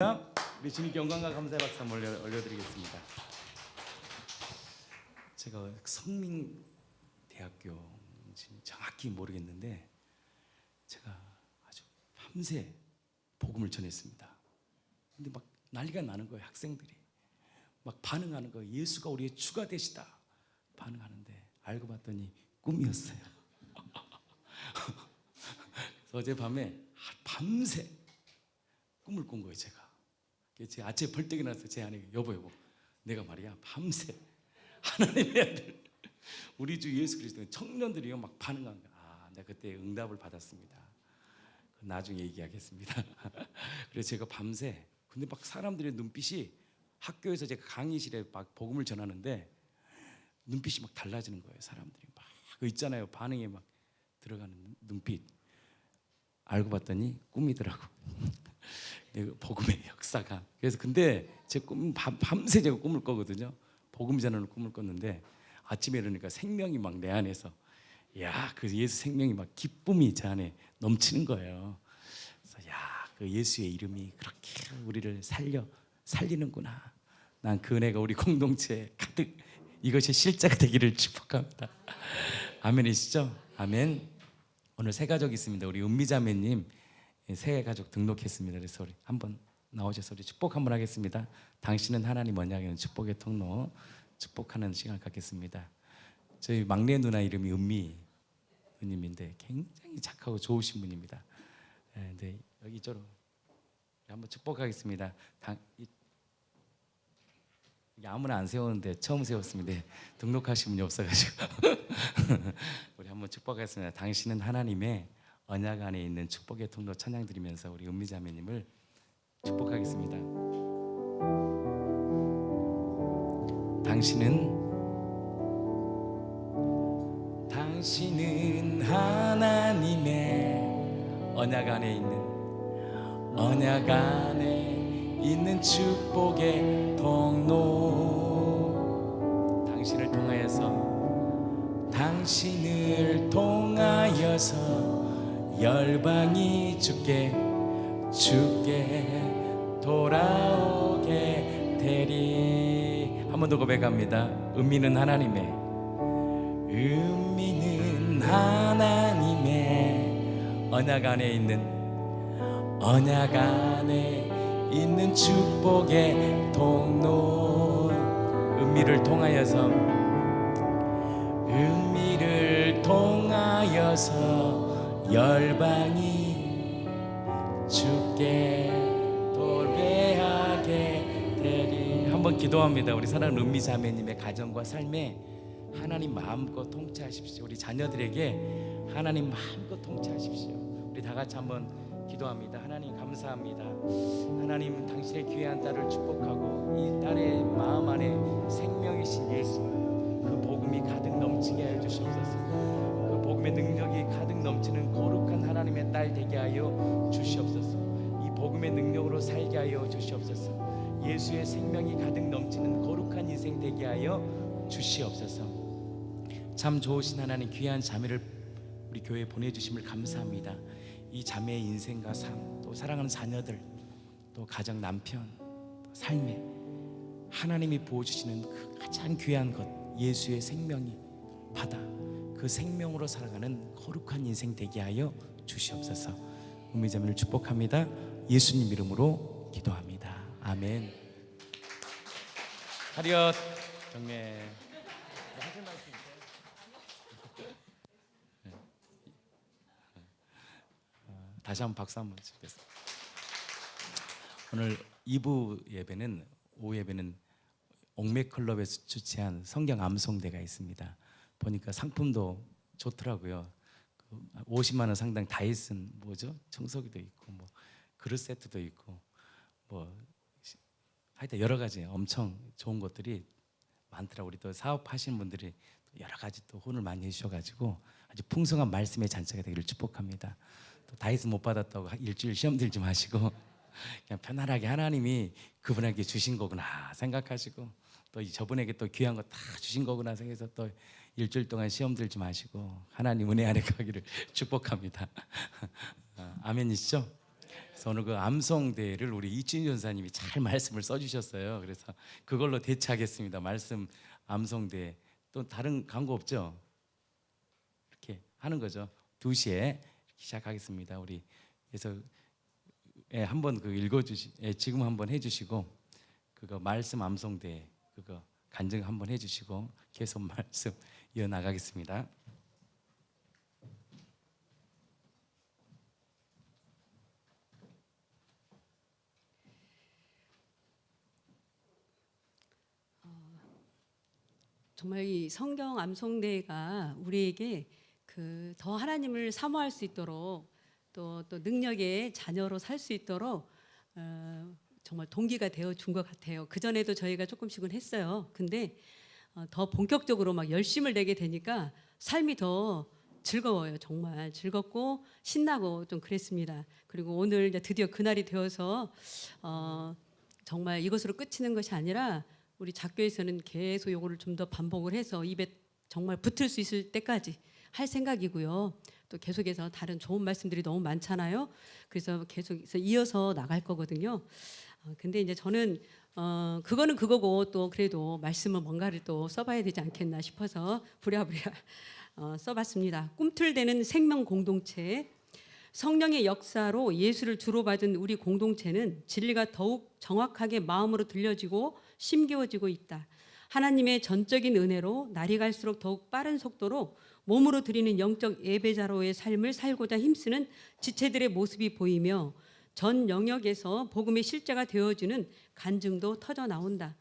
우리 주님께 영광과 감사의 박수 한번 올려드리겠습니다. 제가 성민대학교 정확히 모르겠는데 제가 아주 밤새 복음을 전했습니다. 근데 막 난리가 나는 거예요. 학생들이 막 반응하는 거예요. 예수가 우리의 주가 되시다 반응하는데 알고 봤더니 꿈이었어요. 그래서 어젯밤에 밤새 꿈을 꾼 거예요. 제가 아침에 벌떡 일어나서 제 아내가 여보 내가 말이야 밤새 하나님의 아들 우리 주 예수 그리스도의 청년들이요 막 반응한 거야. 내가 그때 응답을 받았습니다. 나중에 얘기하겠습니다. 그래서 제가 밤새 근데 막 사람들의 눈빛이 학교에서 제가 강의실에 막 복음을 전하는데 눈빛이 막 달라지는 거예요. 사람들이 막 그 있잖아요. 반응에 막 들어가는 눈빛. 알고 봤더니 꿈이더라고. 복음의 역사가. 그래서 근데 제 꿈 밤새 제가 꿈을 꿨거든요. 복음 전하는 꿈을 꿨는데 아침에 일어나니까 생명이 막 내 안에서 그 예수 생명이 막 기쁨이 제 안에 넘치는 거예요. 그래서 그 예수의 이름이 그렇게 우리를 살리는구나. 난 그 은혜가 우리 공동체에 가득 이것이 실제가 되기를 축복합니다. 아멘이시죠? 아멘. 오늘 새 가족 있습니다. 우리 은미자매님 새 가족 등록했습니다. 그래서 우리 한번 나오셔서 우리 축복 한번 하겠습니다. 당신은 하나님 언약의 축복의 통로 축복하는 시간을 갖겠습니다. 저희 막내 누나 이름이 은미 누님인데 굉장히 착하고 좋으신 분입니다. 네, 여기 이쪽으로 한번 축복하겠습니다. 아무나 안 세우는데 처음 세웠습니다. 등록하신 분이 없어가지고 우리 한번 축복하겠습니다. 당신은 하나님의 언약 안에 있는 축복의 통로 찬양 드리면서 우리 은미자매님을 축복하겠습니다. 당신은 하나님의 언약 안에 있는 축복의 통로. 당신을 통하여서 열방이 주께 돌아오게 되리. 한 번 더 고백합니다. 은미는 하나님의 언약 안에 있는 축복의 통로. 은미를 통하여서 열방이 주께 도래하게 되리. 한번 기도합니다. 우리 사랑하는 은미 자매님의 가정과 삶에 하나님 마음껏 통치하십시오. 우리 자녀들에게 하나님 마음껏 통치하십시오. 우리 다 같이 한번 기도합니다. 하나님 감사합니다. 하나님 당신의 귀한 딸을 축복하고 이 딸의 마음 안에 생명이신 예수 그 복음이 가득 넘치게 하여 주시옵소서. 그 복음의 능력이 가득 넘치는 거룩한 하나님의 딸 되게 하여 주시옵소서. 이 복음의 능력으로 살게 하여 주시옵소서. 예수의 생명이 가득 넘치는 거룩한 인생 되게 하여 주시옵소서. 참 좋으신 하나님 귀한 자매를 우리 교회에 보내주심을 감사합니다. 이 자매의 인생과 삶, 또 사랑하는 자녀들, 또 가정 남편, 또 삶에 하나님이 부어주시는 그 가장 귀한 것 예수의 생명이 받아 그 생명으로 살아가는 거룩한 인생 되게 하여 주시옵소서. 은미자매를 축복합니다. 예수님 이름으로 기도합니다. 아멘. 하리엇 경례. 하실 말씀 있어요? 다시 한번 박수 한번 치겠습니다. 오늘 2부 예배는 오후 예배는 옥매클럽에서 주최한 성경 암송대가 있습니다. 보니까 상품도 좋더라고요. 50만 원 상당 다이슨 청소기도 있고 그릇 세트도 있고 하여튼 여러 가지 엄청 좋은 것들이 많더라고요. 우리 또 사업하시는 분들이 여러 가지 또 혼을 많이 해주셔가지고 아주 풍성한 말씀의 잔치가 되기를 축복합니다. 또 다이슨 못 받았다고 일주일 시험 들지 마시고 그냥 편안하게 하나님이 그분에게 주신 거구나 생각하시고 또 저분에게 또 귀한 거 다 주신 거구나 생각해서 또 일주일 동안 시험 들지 마시고 하나님 은혜 안에 가기를 축복합니다. 아멘이시죠? 그래서 오늘 그 암송대를 우리 이춘희 전사님이 잘 말씀을 써주셨어요. 그래서 그걸로 대체하겠습니다. 말씀 암송대. 또 다른 광고 없죠? 이렇게 하는 거죠. 2시에 시작하겠습니다. 우리 그래서 한번 그 읽어주시, 지금 한번 해주시고 그거 말씀 암송대 그거 간증 한번 해주시고 계속 말씀 이어 나가겠습니다. 정말 이 성경 암송대가 우리에게 그 더 하나님을 사모할 수 있도록 또 능력의 자녀로 살 수 있도록 정말 동기가 되어 준 것 같아요. 그 전에도 저희가 조금씩은 했어요. 근데 더 본격적으로 막 열심을 내게 되니까 삶이 더 즐거워요. 정말 즐겁고 신나고 좀 그랬습니다. 그리고 오늘 이제 드디어 그날이 되어서 정말 이것으로 끝이는 것이 아니라 우리 작교에서는 계속 요거를 좀 더 반복을 해서 입에 정말 붙을 수 있을 때까지 할 생각이고요. 또 계속해서 다른 좋은 말씀들이 너무 많잖아요. 그래서 계속해서 이어서 나갈 거거든요. 근데 이제 저는 그거는 그거고 또 그래도 말씀은 뭔가를 또 써봐야 되지 않겠나 싶어서 부랴부랴 써봤습니다. 꿈틀대는 생명 공동체. 성령의 역사로 예수를 주로 받은 우리 공동체는 진리가 더욱 정확하게 마음으로 들려지고 심기워지고 있다. 하나님의 전적인 은혜로 날이 갈수록 더욱 빠른 속도로 몸으로 드리는 영적 예배자로의 삶을 살고자 힘쓰는 지체들의 모습이 보이며 전 영역에서 복음의 실제가 되어지는 간증도 터져 나온다.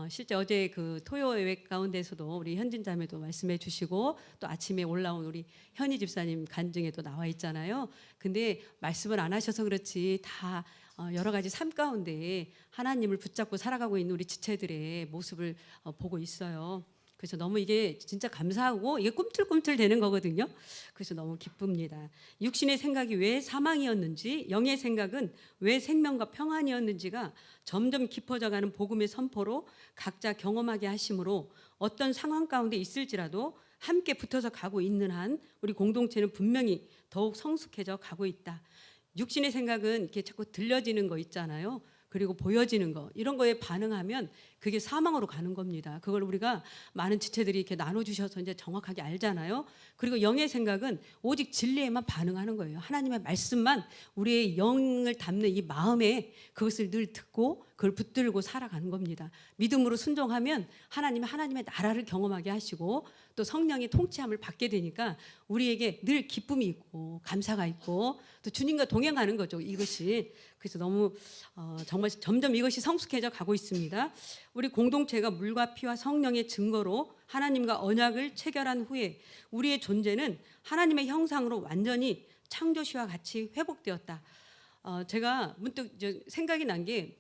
실제 어제 그 토요 예배 가운데서도 우리 현진 자매도 말씀해 주시고 또 아침에 올라온 우리 현희 집사님 간증에도 나와 있잖아요. 근데 말씀을 안 하셔서 그렇지 다 여러 가지 삶 가운데 하나님을 붙잡고 살아가고 있는 우리 지체들의 모습을 보고 있어요. 그래서 너무 이게 진짜 감사하고 이게 꿈틀꿈틀 되는 거거든요. 그래서 너무 기쁩니다. 육신의 생각이 왜 사망이었는지, 영의 생각은 왜 생명과 평안이었는지가 점점 깊어져가는 복음의 선포로 각자 경험하게 하심으로 어떤 상황 가운데 있을지라도 함께 붙어서 가고 있는 한 우리 공동체는 분명히 더욱 성숙해져 가고 있다. 육신의 생각은 이렇게 자꾸 들려지는 거 있잖아요. 그리고 보여지는 거 이런 거에 반응하면 그게 사망으로 가는 겁니다. 그걸 우리가 많은 지체들이 이렇게 나눠주셔서 이제 정확하게 알잖아요. 그리고 영의 생각은 오직 진리에만 반응하는 거예요. 하나님의 말씀만 우리의 영을 담는 이 마음에 그것을 늘 듣고 그걸 붙들고 살아가는 겁니다. 믿음으로 순종하면 하나님의 나라를 경험하게 하시고 또 성령의 통치함을 받게 되니까 우리에게 늘 기쁨이 있고 감사가 있고 또 주님과 동행하는 거죠. 이것이 그래서 너무 정말 점점 이것이 성숙해져 가고 있습니다. 우리 공동체가 물과 피와 성령의 증거로 하나님과 언약을 체결한 후에 우리의 존재는 하나님의 형상으로 완전히 창조시와 같이 회복되었다. 제가 문득 생각이 난 게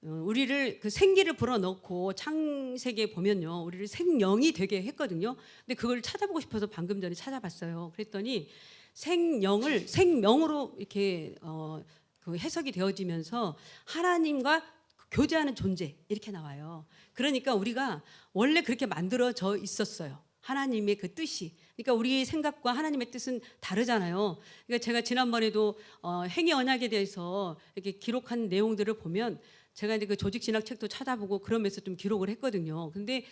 우리를 그 생기를 불어넣고 창세기에 보면요, 우리를 생령이 되게 했거든요. 근데 그걸 찾아보고 싶어서 방금 전에 찾아봤어요. 그랬더니 생령을 생명으로 이렇게 그 해석이 되어지면서 하나님과 교제하는 존재 이렇게 나와요. 그러니까 우리가 원래 그렇게 만들어져 있었어요. 하나님의 그 뜻이. 그러니까 우리의 생각과 하나님의 뜻은 다르잖아요. 그러니까 제가 지난번에도 행위 언약에 대해서 이렇게 기록한 내용들을 보면 제가 이제 그 조직 신학 책도 찾아보고 그러면서 좀 기록을 했거든요. 근데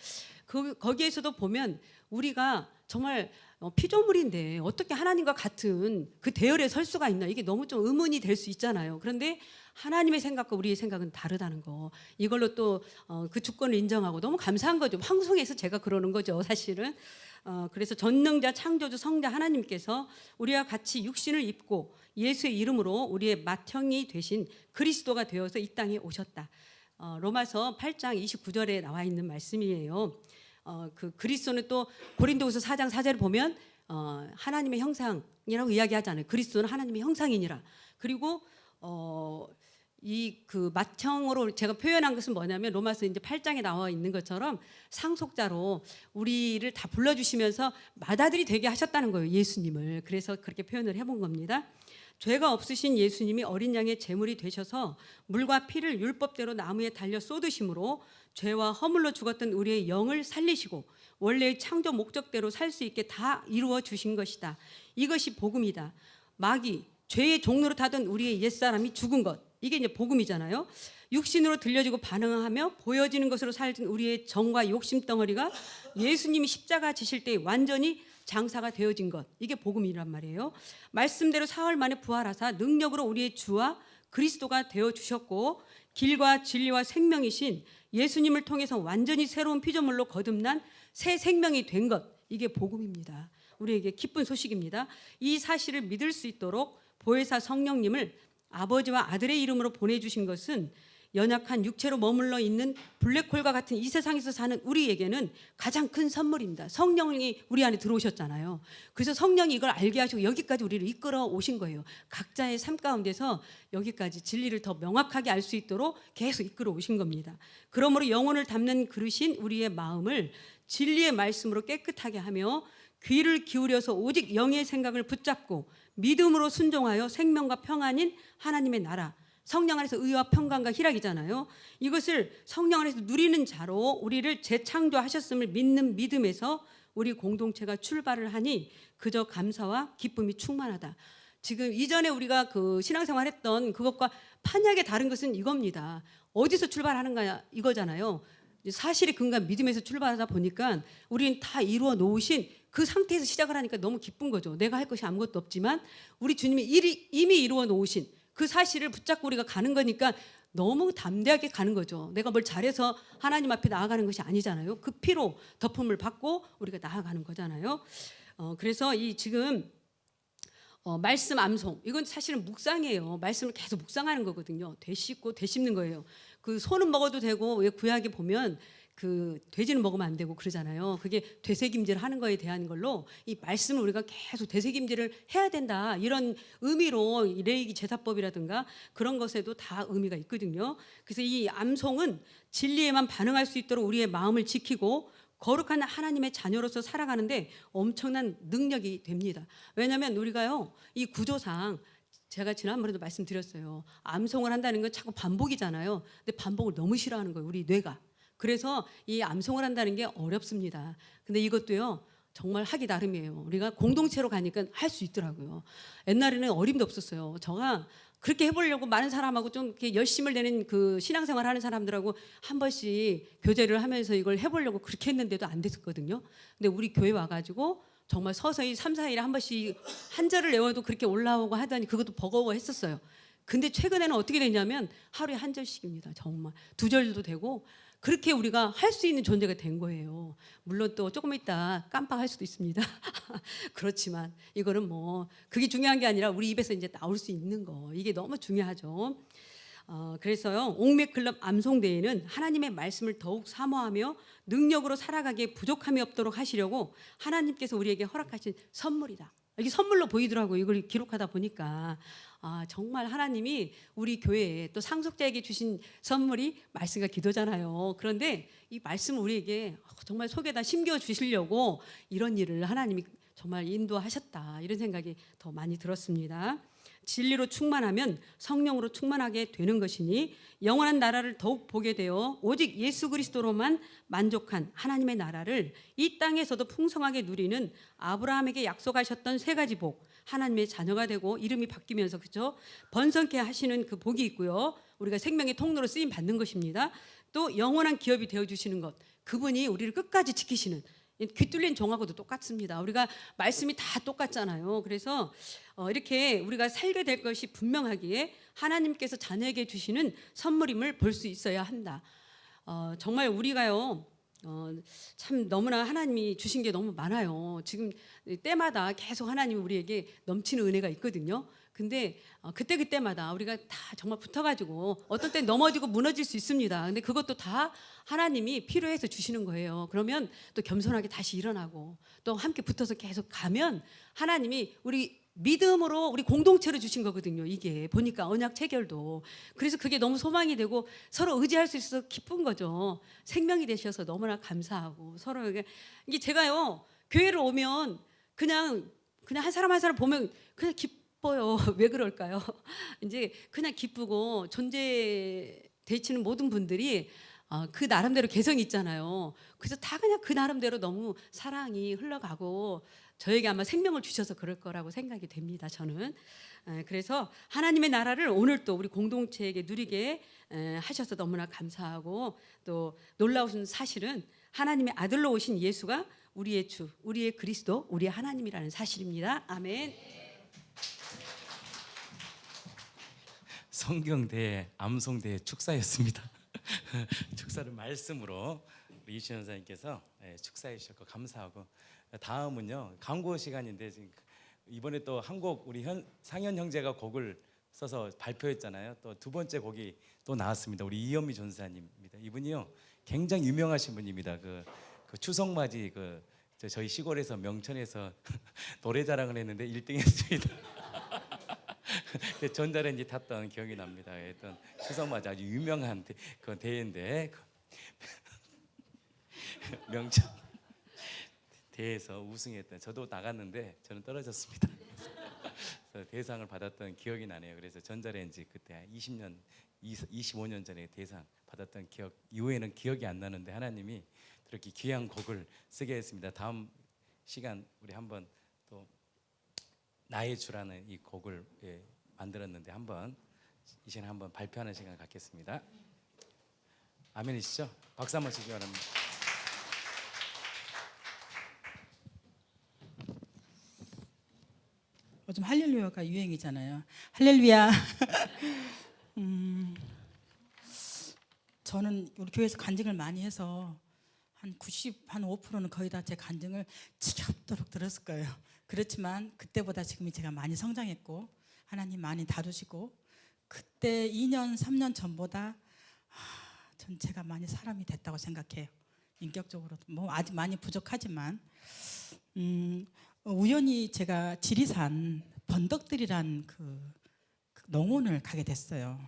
거기에서도 보면 우리가 정말 피조물인데 어떻게 하나님과 같은 그 대열에 설 수가 있나, 이게 너무 좀 의문이 될 수 있잖아요. 그런데 하나님의 생각과 우리의 생각은 다르다는 거, 이걸로 또 그 주권을 인정하고 너무 감사한 거죠. 방송에서 제가 그러는 거죠, 사실은. 그래서 전능자 창조주 성자 하나님께서 우리와 같이 육신을 입고 예수의 이름으로 우리의 맏형이 되신 그리스도가 되어서 이 땅에 오셨다. 로마서 8장 29절에 나와 있는 말씀이에요. 그 그리스도는 또 고린도후서 4장 4절을 보면 하나님의 형상이라고 이야기하잖아요. 그리스도는 하나님의 형상이니라. 그리고 이 그 맏형으로 제가 표현한 것은 뭐냐면 로마서 이제 8장에 나와 있는 것처럼 상속자로 우리를 다 불러주시면서 맏아들이 되게 하셨다는 거예요, 예수님을. 그래서 그렇게 표현을 해본 겁니다. 죄가 없으신 예수님이 어린 양의 제물이 되셔서 물과 피를 율법대로 나무에 달려 쏟으심으로 죄와 허물로 죽었던 우리의 영을 살리시고 원래의 창조 목적대로 살 수 있게 다 이루어 주신 것이다. 이것이 복음이다. 마귀, 죄의 종로로 타던 우리의 옛사람이 죽은 것. 이게 이제 복음이잖아요. 육신으로 들려지고 반응하며 보여지는 것으로 살던 우리의 정과 욕심 덩어리가 예수님이 십자가 지실 때 완전히 장사가 되어진 것. 이게 복음이란 말이에요. 말씀대로 사흘 만에 부활하사 능력으로 우리의 주와 그리스도가 되어 주셨고 길과 진리와 생명이신 예수님을 통해서 완전히 새로운 피조물로 거듭난 새 생명이 된 것. 이게 복음입니다. 우리에게 기쁜 소식입니다. 이 사실을 믿을 수 있도록 보혜사 성령님을 아버지와 아들의 이름으로 보내주신 것은 연약한 육체로 머물러 있는 블랙홀과 같은 이 세상에서 사는 우리에게는 가장 큰 선물입니다. 성령이 우리 안에 들어오셨잖아요. 그래서 성령이 이걸 알게 하시고 여기까지 우리를 이끌어 오신 거예요. 각자의 삶 가운데서 여기까지 진리를 더 명확하게 알 수 있도록 계속 이끌어 오신 겁니다. 그러므로 영혼을 담는 그릇인 우리의 마음을 진리의 말씀으로 깨끗하게 하며 귀를 기울여서 오직 영의 생각을 붙잡고 믿음으로 순종하여 생명과 평안인 하나님의 나라, 성령 안에서 의와 평강과 희락이잖아요. 이것을 성령 안에서 누리는 자로 우리를 재창조하셨음을 믿는 믿음에서 우리 공동체가 출발을 하니 그저 감사와 기쁨이 충만하다. 지금 이전에 우리가 그 신앙생활 했던 그것과 판약에 다른 것은 이겁니다. 어디서 출발하는가 이거잖아요. 사실의 근간 믿음에서 출발하다 보니까 우리는 다 이루어 놓으신 그 상태에서 시작을 하니까 너무 기쁜 거죠. 내가 할 것이 아무것도 없지만 우리 주님이 이미 이루어 놓으신 그 사실을 붙잡고 우리가 가는 거니까 너무 담대하게 가는 거죠. 내가 뭘 잘해서 하나님 앞에 나아가는 것이 아니잖아요. 그 피로 덮음을 받고 우리가 나아가는 거잖아요. 그래서 이 지금 말씀 암송 이건 사실은 묵상이에요. 말씀을 계속 묵상하는 거거든요. 되씹고 되씹는 거예요. 그 소는 먹어도 되고 왜 구약에 보면 그 돼지는 먹으면 안 되고 그러잖아요. 그게 되새김질 하는 거에 대한 걸로 이 말씀을 우리가 계속 되새김질을 해야 된다. 이런 의미로 이 레위기 제사법이라든가 그런 것에도 다 의미가 있거든요. 그래서 이 암송은 진리에만 반응할 수 있도록 우리의 마음을 지키고 거룩한 하나님의 자녀로서 살아가는데 엄청난 능력이 됩니다. 왜냐하면 우리가요 이 구조상 제가 지난번에도 말씀드렸어요. 암송을 한다는 건 자꾸 반복이잖아요. 근데 반복을 너무 싫어하는 거예요. 우리 뇌가. 그래서 이 암송을 한다는 게 어렵습니다. 근데 이것도요 정말 하기 나름이에요. 우리가 공동체로 가니까 할 수 있더라고요. 옛날에는 어림도 없었어요. 제가 그렇게 해보려고 많은 사람하고 좀 이렇게 열심을 내는 그 신앙생활 하는 사람들하고 한 번씩 교제를 하면서 이걸 해보려고 그렇게 했는데도 안 됐었거든요. 근데 우리 교회 와가지고 정말 서서히 3, 4일에 한 번씩 한 절을 외워도 그렇게 올라오고 하더니 그것도 버거워했었어요. 근데 최근에는 어떻게 되냐면 하루에 한 절씩입니다. 정말 2절도 되고 그렇게 우리가 할 수 있는 존재가 된 거예요. 물론 또 조금 있다 깜빡할 수도 있습니다. 그렇지만 이거는 뭐 그게 중요한 게 아니라 우리 입에서 이제 나올 수 있는 거 이게 너무 중요하죠. 그래서요 옥맥클럽 암송대회는 하나님의 말씀을 더욱 사모하며 능력으로 살아가기에 부족함이 없도록 하시려고 하나님께서 우리에게 허락하신 선물이다. 이게 선물로 보이더라고요. 이걸 기록하다 보니까 정말 하나님이 우리 교회에 또 상속자에게 주신 선물이 말씀과 기도잖아요. 그런데 이 말씀을 우리에게 정말 속에다 심겨 주시려고 이런 일을 하나님이 정말 인도하셨다. 이런 생각이 더 많이 들었습니다. 진리로 충만하면 성령으로 충만하게 되는 것이니 영원한 나라를 더욱 보게 되어 오직 예수 그리스도로만 만족한 하나님의 나라를 이 땅에서도 풍성하게 누리는 아브라함에게 약속하셨던 3가지 복, 하나님의 자녀가 되고 이름이 바뀌면서 그죠? 번성케 하시는 그 복이 있고요. 우리가 생명의 통로로 쓰임 받는 것입니다. 또 영원한 기업이 되어 주시는 것, 그분이 우리를 끝까지 지키시는 귀 뚫린 종하고도 똑같습니다. 우리가 말씀이 다 똑같잖아요. 그래서 이렇게 우리가 살게 될 것이 분명하기에 하나님께서 자녀에게 주시는 선물임을 볼 수 있어야 한다. 정말 우리가요 참 너무나 하나님이 주신 게 너무 많아요. 지금 때마다 계속 하나님이 우리에게 넘치는 은혜가 있거든요. 근데 그때마다 우리가 다 정말 붙어가지고 어떤 때 넘어지고 무너질 수 있습니다. 근데 그것도 다 하나님이 필요해서 주시는 거예요. 그러면 또 겸손하게 다시 일어나고 또 함께 붙어서 계속 가면 하나님이 우리 믿음으로 우리 공동체로 주신 거거든요. 이게 보니까 언약 체결도. 그래서 그게 너무 소망이 되고 서로 의지할 수 있어서 기쁜 거죠. 생명이 되셔서 너무나 감사하고 서로에게 이게 제가요 교회를 오면 그냥 한 사람 한 사람 보면 그냥 기뻐요. 왜 그럴까요? 이제 그냥 기쁘고 존재 되시는 모든 분들이 그 나름대로 개성이 있잖아요. 그래서 다 그냥 그 나름대로 너무 사랑이 흘러가고 저에게 아마 생명을 주셔서 그럴 거라고 생각이 됩니다. 저는. 그래서 하나님의 나라를 오늘 또 우리 공동체에게 누리게 하셔서 너무나 감사하고, 또 놀라우신 사실은 하나님의 아들로 오신 예수가 우리의 주, 우리의 그리스도, 우리의 하나님이라는 사실입니다. 아멘. 성경대회, 암송대회 축사였습니다. 축사를 말씀으로 우리 이시연 선생님께서 축사해 주셨고 감사하고, 다음은요 광고 시간인데, 지금 이번에 또 한 곡 우리 상현 형제가 곡을 써서 발표했잖아요. 또 두 번째 곡이 또 나왔습니다. 우리 이현미 전사님입니다. 이분이요 굉장히 유명하신 분입니다. 그 추석맞이 저희 시골에서 명천에서 노래자랑을 했는데 1등했습니다. 전자레인지 탔던 기억이 납니다. 했던 추석맞이 아주 유명한 그 대회인데 명천 대회에서 우승했던, 저도 나갔는데 저는 떨어졌습니다. 그래서 대상을 받았던 기억이 나네요. 그래서 전자레인지 그때 25년 전에 대상 받았던 기억 이후에는 기억이 안 나는데, 하나님이 그렇게 귀한 곡을 쓰게 했습니다. 다음 시간 우리 한번 또 나의 주라는 이 곡을 만들었는데 한번 이 시간에 한번 발표하는 시간 갖겠습니다. 아멘이시죠? 박수 한번 주시기 바랍니다. 요즘 할렐루야가 유행이잖아요. 할렐루야. 저는 우리 교회에서 간증을 많이 해서 한 5%는 거의 다 제 간증을 지겹도록 들었을 거예요. 그렇지만 그때보다 지금이 제가 많이 성장했고 하나님 많이 다루시고, 그때 2년 3년 전보다 전 제가 많이 사람이 됐다고 생각해요. 인격적으로 뭐 아직 많이 부족하지만, 우연히 제가 지리산 번덕들이란 그 농원을 가게 됐어요.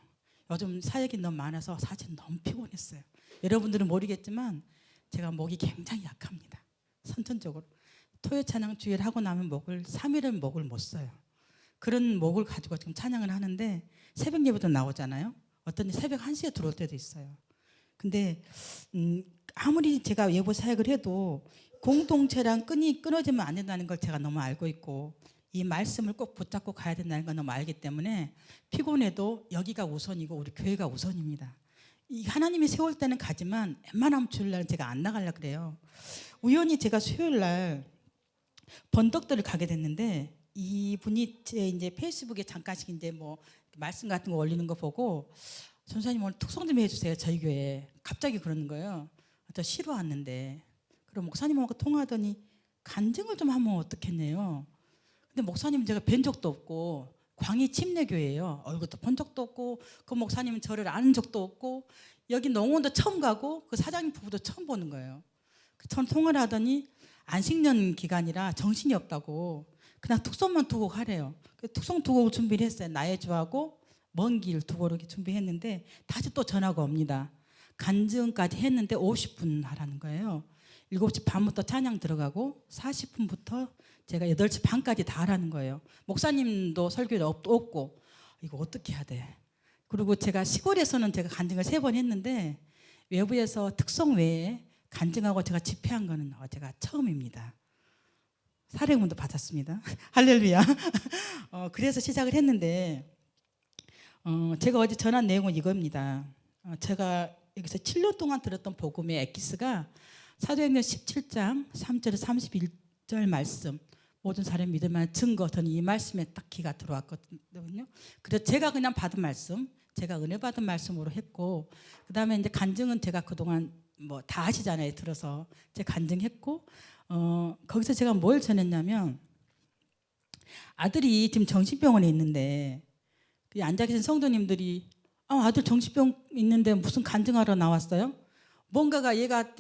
요즘 사역이 너무 많아서 사실 너무 피곤했어요. 여러분들은 모르겠지만 제가 목이 굉장히 약합니다. 선천적으로 토요 찬양 주일 하고 나면 3일은 목을 못 써요. 그런 목을 가지고 지금 찬양을 하는데, 새벽 예배도 나오잖아요. 어떤 새벽 1시에 들어올 때도 있어요. 근데 아무리 제가 예보 사역을 해도 공동체랑 끈이 끊어지면 안 된다는 걸 제가 너무 알고 있고, 이 말씀을 꼭 붙잡고 가야 된다는 걸 너무 알기 때문에 피곤해도 여기가 우선이고 우리 교회가 우선입니다. 이 하나님이 세울 때는 가지만 웬만하면 주일날 제가 안 나가려고 그래요. 우연히 제가 수요일날 번덕들을 가게 됐는데, 이분이 제 이제 페이스북에 잠깐씩 이제 뭐 말씀 같은 거 올리는 거 보고, 전사님 오늘 특송 좀 해주세요 저희 교회에. 갑자기 그러는 거예요. 저 쉬러 왔는데. 그럼 목사님하고 통화하더니 간증을 좀 하면 어떻겠네요. 근데 목사님은 제가 뵌 적도 없고, 광희 침례교회예요. 얼굴도 본 적도 없고, 그 목사님은 저를 아는 적도 없고, 여기 농원도 처음 가고 그 사장님 부부도 처음 보는 거예요. 전 통화를 하더니 안식년 기간이라 정신이 없다고 그냥 특송만 두 곡 하래요. 특송 두 곡을 준비를 했어요. 나의 주하고 먼 길 두 곡을 준비했는데 다시 또 전화가 옵니다. 간증까지 했는데 50분 하라는 거예요. 7시 반부터 찬양 들어가고 40분부터 제가 8시 반까지 다 하라는 거예요. 목사님도 설교도 없고, 이거 어떻게 해야 돼? 그리고 제가 시골에서는 제가 간증을 3번 했는데 외부에서 특송 외에 간증하고 제가 집회한 거는 제가 처음입니다. 사례문도 받았습니다. 할렐루야. 그래서 시작을 했는데, 제가 어제 전한 내용은 이겁니다. 제가 여기서 7년 동안 들었던 복음의 엑기스가 사도행전 17장 3절에서 31절 말씀, 모든 사람이 믿을 만한 증거, 저는 이 말씀에 딱 기가 들어왔거든요. 그래서 제가 그냥 받은 말씀, 제가 은혜 받은 말씀으로 했고, 그 다음에 이제 간증은 제가 그동안 뭐 다 아시잖아요. 들어서 제가 간증했고, 거기서 제가 뭘 전했냐면, 아들이 지금 정신병원에 있는데 앉아 계신 성도님들이 아들 정신병 있는데 무슨 간증하러 나왔어요? 뭔가가 얘가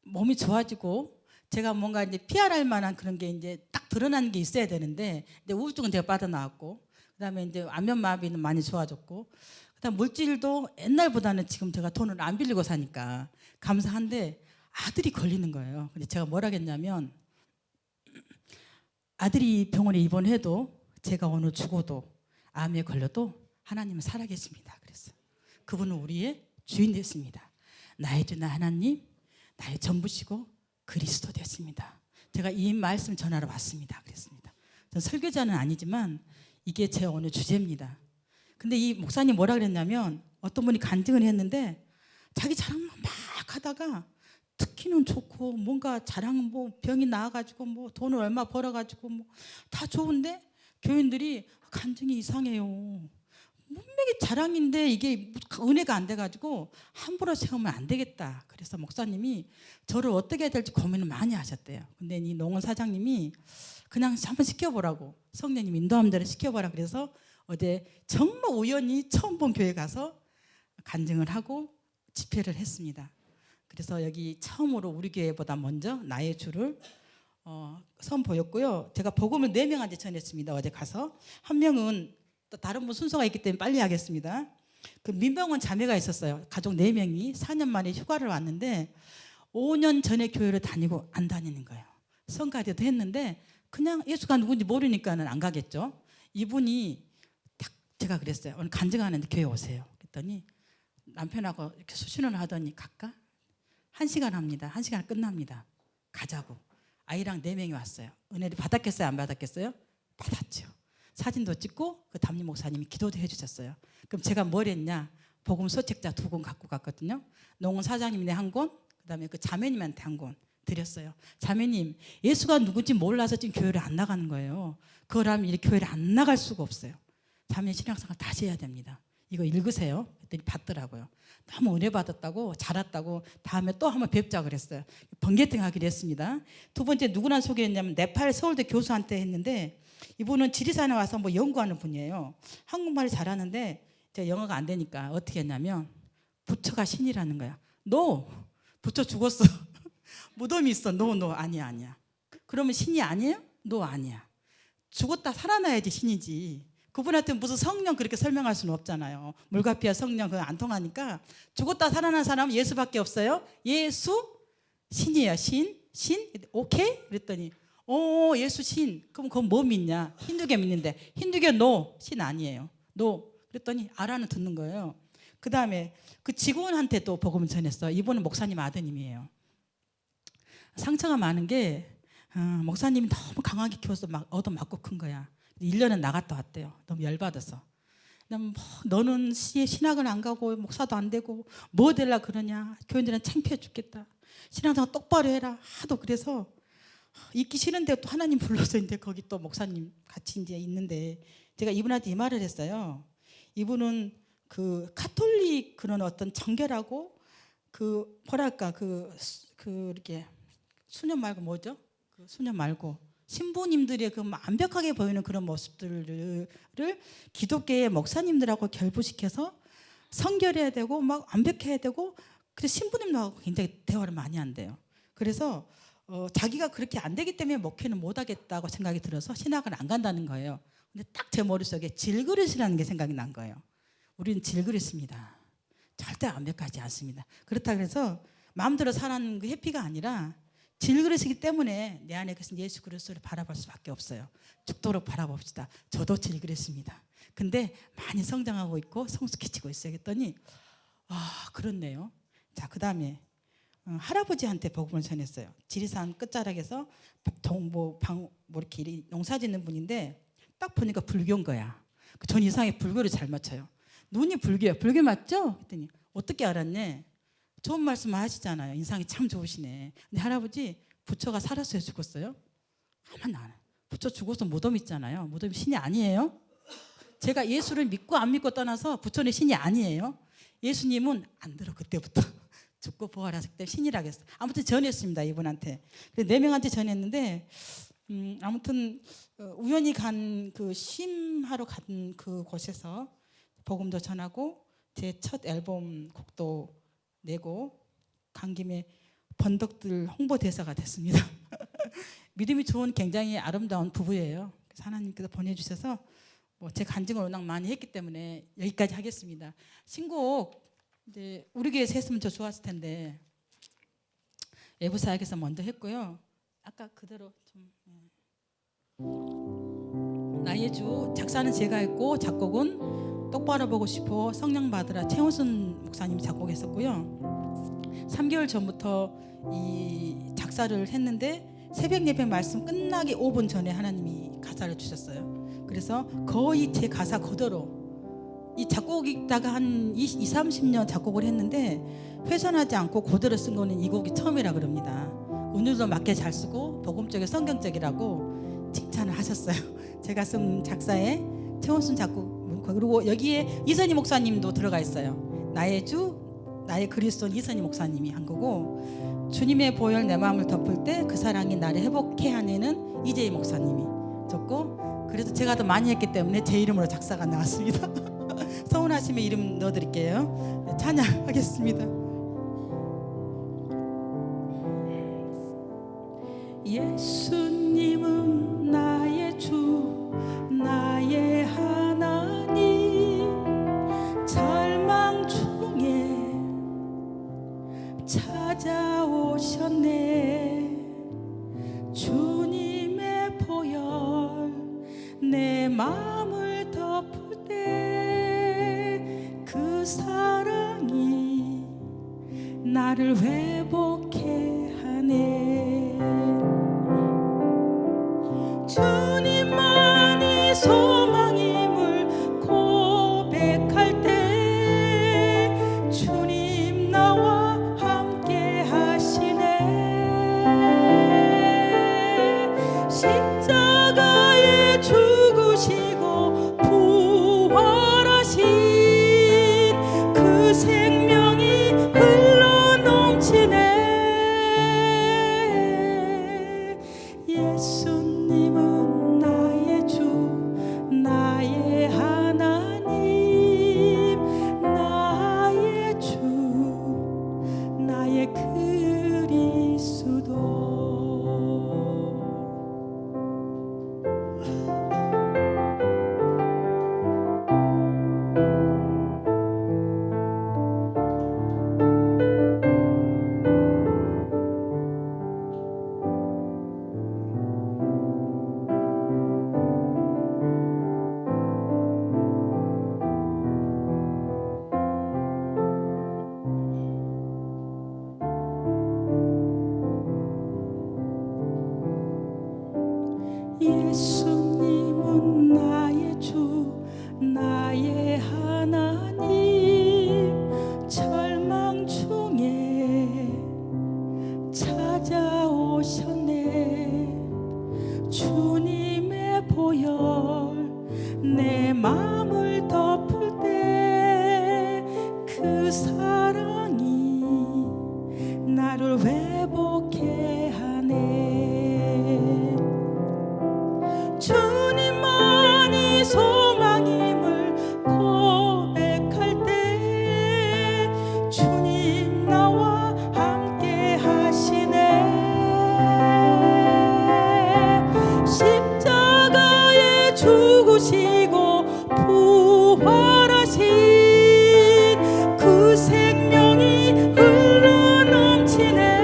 몸이 좋아지고 제가 뭔가 이제 PR할 만한 그런 게 이제 딱 드러나는 게 있어야 되는데, 이제 우울증은 제가 빠져나왔고, 그다음에 이제 안면마비는 많이 좋아졌고, 그다음 물질도 옛날보다는 지금 제가 돈을 안 빌리고 사니까 감사한데 아들이 걸리는 거예요. 근데 제가 뭐라 했냐면, 아들이 병원에 입원해도 제가 오늘 죽어도 암에 걸려도 하나님은 살아계십니다. 그랬어요. 그분은 우리의 주인 됐습니다. 나의 주 나 하나님 나의 전부시고 그리스도 되었습니다. 제가 이 말씀 전하러 왔습니다. 그랬습니다. 전 설교자는 아니지만 이게 제 오늘 주제입니다. 근데 이 목사님 뭐라 그랬냐면 어떤 분이 간증을 했는데 자기 자랑만 막 하다가 듣기는 좋고 뭔가 자랑 뭐 병이 나아가지고 뭐 돈을 얼마 벌어가지고 뭐 다 좋은데 교인들이 간증이 이상해요. 분명히 자랑인데 이게 은혜가 안 돼가지고 함부로 세우면 안 되겠다. 그래서 목사님이 저를 어떻게 해야 될지 고민을 많이 하셨대요. 근데 이 농원 사장님이 그냥 한번 시켜보라고 성령님 인도하는 대로 시켜보라 그래서 어제 정말 우연히 처음 본 교회 가서 간증을 하고 집회를 했습니다. 그래서 여기 처음으로 우리 교회보다 먼저 나의 주를 선보였고요. 제가 복음을 4명한테 전했습니다. 어제 가서 한 명은 또 다른 분 순서가 있기 때문에 빨리 하겠습니다. 그 민병원 자매가 있었어요. 가족 4명이 4년 만에 휴가를 왔는데 5년 전에 교회를 다니고 안 다니는 거예요. 성가대도 했는데 그냥 예수가 누군지 모르니까는 안 가겠죠. 이분이 딱 제가 그랬어요. 오늘 간증하는데 교회 오세요. 그랬더니 남편하고 이렇게 수신을 하더니 갈까? 1시간 합니다. 1시간 끝납니다. 가자고. 아이랑 4명이 왔어요. 은혜를 받았겠어요? 안 받았겠어요? 받았죠. 사진도 찍고 그 담임 목사님이 기도도 해주셨어요. 그럼 제가 뭘 했냐? 복음 소책자 2권 갖고 갔거든요. 농원 사장님네 1권, 그다음에 그 자매님한테 1권 드렸어요. 자매님, 예수가 누군지 몰라서 지금 교회를 안 나가는 거예요. 그거라면 이렇게 교회를 안 나갈 수가 없어요. 자매 신앙생활 다시 해야 됩니다. 이거 읽으세요. 그랬더니 받더라고요. 너무 은혜 받았다고 잘했다고 다음에 또 한번 뵙자 그랬어요. 번개팅 하기로 했습니다. 두 번째 누구나 소개했냐면 네팔 서울대 교수한테 했는데 이분은 지리산에 와서 뭐 연구하는 분이에요. 한국말을 잘하는데 제가 영어가 안 되니까 어떻게 했냐면 부처가 신이라는 거야. 너 부처 죽었어. 무덤이 있어. 너 아니야. 그러면 신이 아니에요? 너 아니야. 죽었다 살아나야지 신이지. 그분한테 무슨 성령 그렇게 설명할 수는 없잖아요. 물과 성령 그거 안 통하니까 죽었다 살아난 사람은 예수밖에 없어요. 예수 신이에요. 신 오케이? 그랬더니 예수 신. 그럼 그건 뭐 믿냐? 힌두교 믿는데 힌두교 노 신 아니에요. 노. 그랬더니 알아는 듣는 거예요. 그 다음에 그 직원한테 또 복음을 전했어요. 이분은 목사님 아드님이에요. 상처가 많은 게 목사님이 너무 강하게 키워서 막 얻어맞고 큰 거야. 1년은 나갔다 왔대요. 너무 열받아서. 너는 신학은 안 가고 목사도 안 되고 뭐 되려고 그러냐. 교인들은 창피해 죽겠다. 신앙생활 똑바로 해라. 하도 그래서 있기 싫은데 또 하나님 불러서 이제 거기 또 목사님 같이 이제 있는데 제가 이분한테 이 말을 했어요. 이분은 그 카톨릭 그런 어떤 정결하고 그 뭐랄까 그 이렇게 수녀 말고 뭐죠? 그 수녀 말고 신부님들의 그 완벽하게 보이는 그런 모습들을 기독교의 목사님들하고 결부시켜서 성결해야 되고 막 완벽해야 되고 그래서 신부님하고 굉장히 대화를 많이 한대요. 그래서 자기가 그렇게 안 되기 때문에 목회는 못 하겠다고 생각이 들어서 신학을 안 간다는 거예요. 근데 딱 제 머릿속에 질그릇이라는 게 생각이 난 거예요. 우리는 질그릇입니다. 절대 완벽하지 않습니다. 그렇다 그래서 마음대로 사는 그 해피가 아니라 질그릇이기 때문에 내 안에 계신 예수 그리스도를 바라볼 수밖에 없어요. 죽도록 바라봅시다. 저도 질그릇입니다. 근데 많이 성장하고 있고 성숙해지고 있어요. 그랬더니 그렇네요. 자, 그 다음에 할아버지한테 복음을 전했어요. 지리산 끝자락에서 이렇게 농사짓는 분인데 딱 보니까 불교인 거야. 전 이상하게 불교를 잘 맞춰요. 눈이 불교야. 불교 맞죠? 그랬더니 어떻게 알았네? 좋은 말씀 하시잖아요. 인상이 참 좋으시네. 근데 할아버지 부처가 살았어요? 죽었어요? 가만 안 해. 부처 죽어서 무덤 있잖아요. 무덤이 신이 아니에요? 제가 예수를 믿고 안 믿고 떠나서 부처는 신이 아니에요. 예수님은 안 들어 그때부터. 죽고 부활하셨기 때문에 신이라고 했어요. 아무튼 전했습니다. 이분한테. 그래서 4명한테 전했는데 아무튼 우연히 간 그 심하러 간 그 곳에서 복음도 전하고 제 첫 앨범 곡도 내고 간 김에 번덕들 홍보대사가 됐습니다. 믿음이 좋은 굉장히 아름다운 부부예요. 그래서 하나님께서 보내주셔서 제 간증을 워낙 많이 했기 때문에 여기까지 하겠습니다. 신곡 이제 우리 교회에서 했으면 더 좋았을 텐데 외부사역에서 먼저 했고요. 아까 그대로 좀 나의 주 작사는 제가 했고 작곡은 똑바로 보고 싶어 성령 받으라 최원순 목사님이 작곡했었고요. 3개월 전부터 이 작사를 했는데 새벽 예배 말씀 끝나기 5분 전에 하나님이 가사를 주셨어요. 그래서 거의 제 가사 그대로 이 작곡이다가 한 30년 작곡을 했는데 훼손하지 않고 그대로 쓴 거는 이 곡이 처음이라 그럽니다. 오늘도 맞게 잘 쓰고 복음적이고 성경적이라고 칭찬을 하셨어요. 제가 쓴 작사에 최원순 작곡, 그리고 여기에 이선희 목사님도 들어가 있어요. 나의 주 나의 그리스도 이선희 목사님이 한 거고, 주님의 보혈 내 마음을 덮을 때 그 사랑이 나를 회복해 하네는 이재희 목사님이 적고, 그래도 제가 더 많이 했기 때문에 제 이름으로 작사가 나왔습니다. 서운하시면 이름 넣어드릴게요. 찬양하겠습니다. 예수님은 나의 주 나의 하나님, 절망 중에 찾아오셨네. 주님의 보혈 내 마음을 덮을 때 그 사랑이 나를 회복해 하네. 주님만이 소망임을 고백할 때 주님 나와 함께 하시네. 십자가에 죽으시고 부활하신 그 생명이 흘러 넘치네. 예수님은 나의 주 나의 하나님, 나의 주 나의 그리스도. 예수님은 나의 주 나의 하나님, 절망 중에 찾아오셨네. 주님의 보혈 내 마음을 덮을 때 그 사랑이 나를 회복해 하네. 주님만이 소망임을 고백할 때 주님 나와 함께 하시네. 십자가에 죽으시고 부활하신 그 생명이 흘러 넘치네.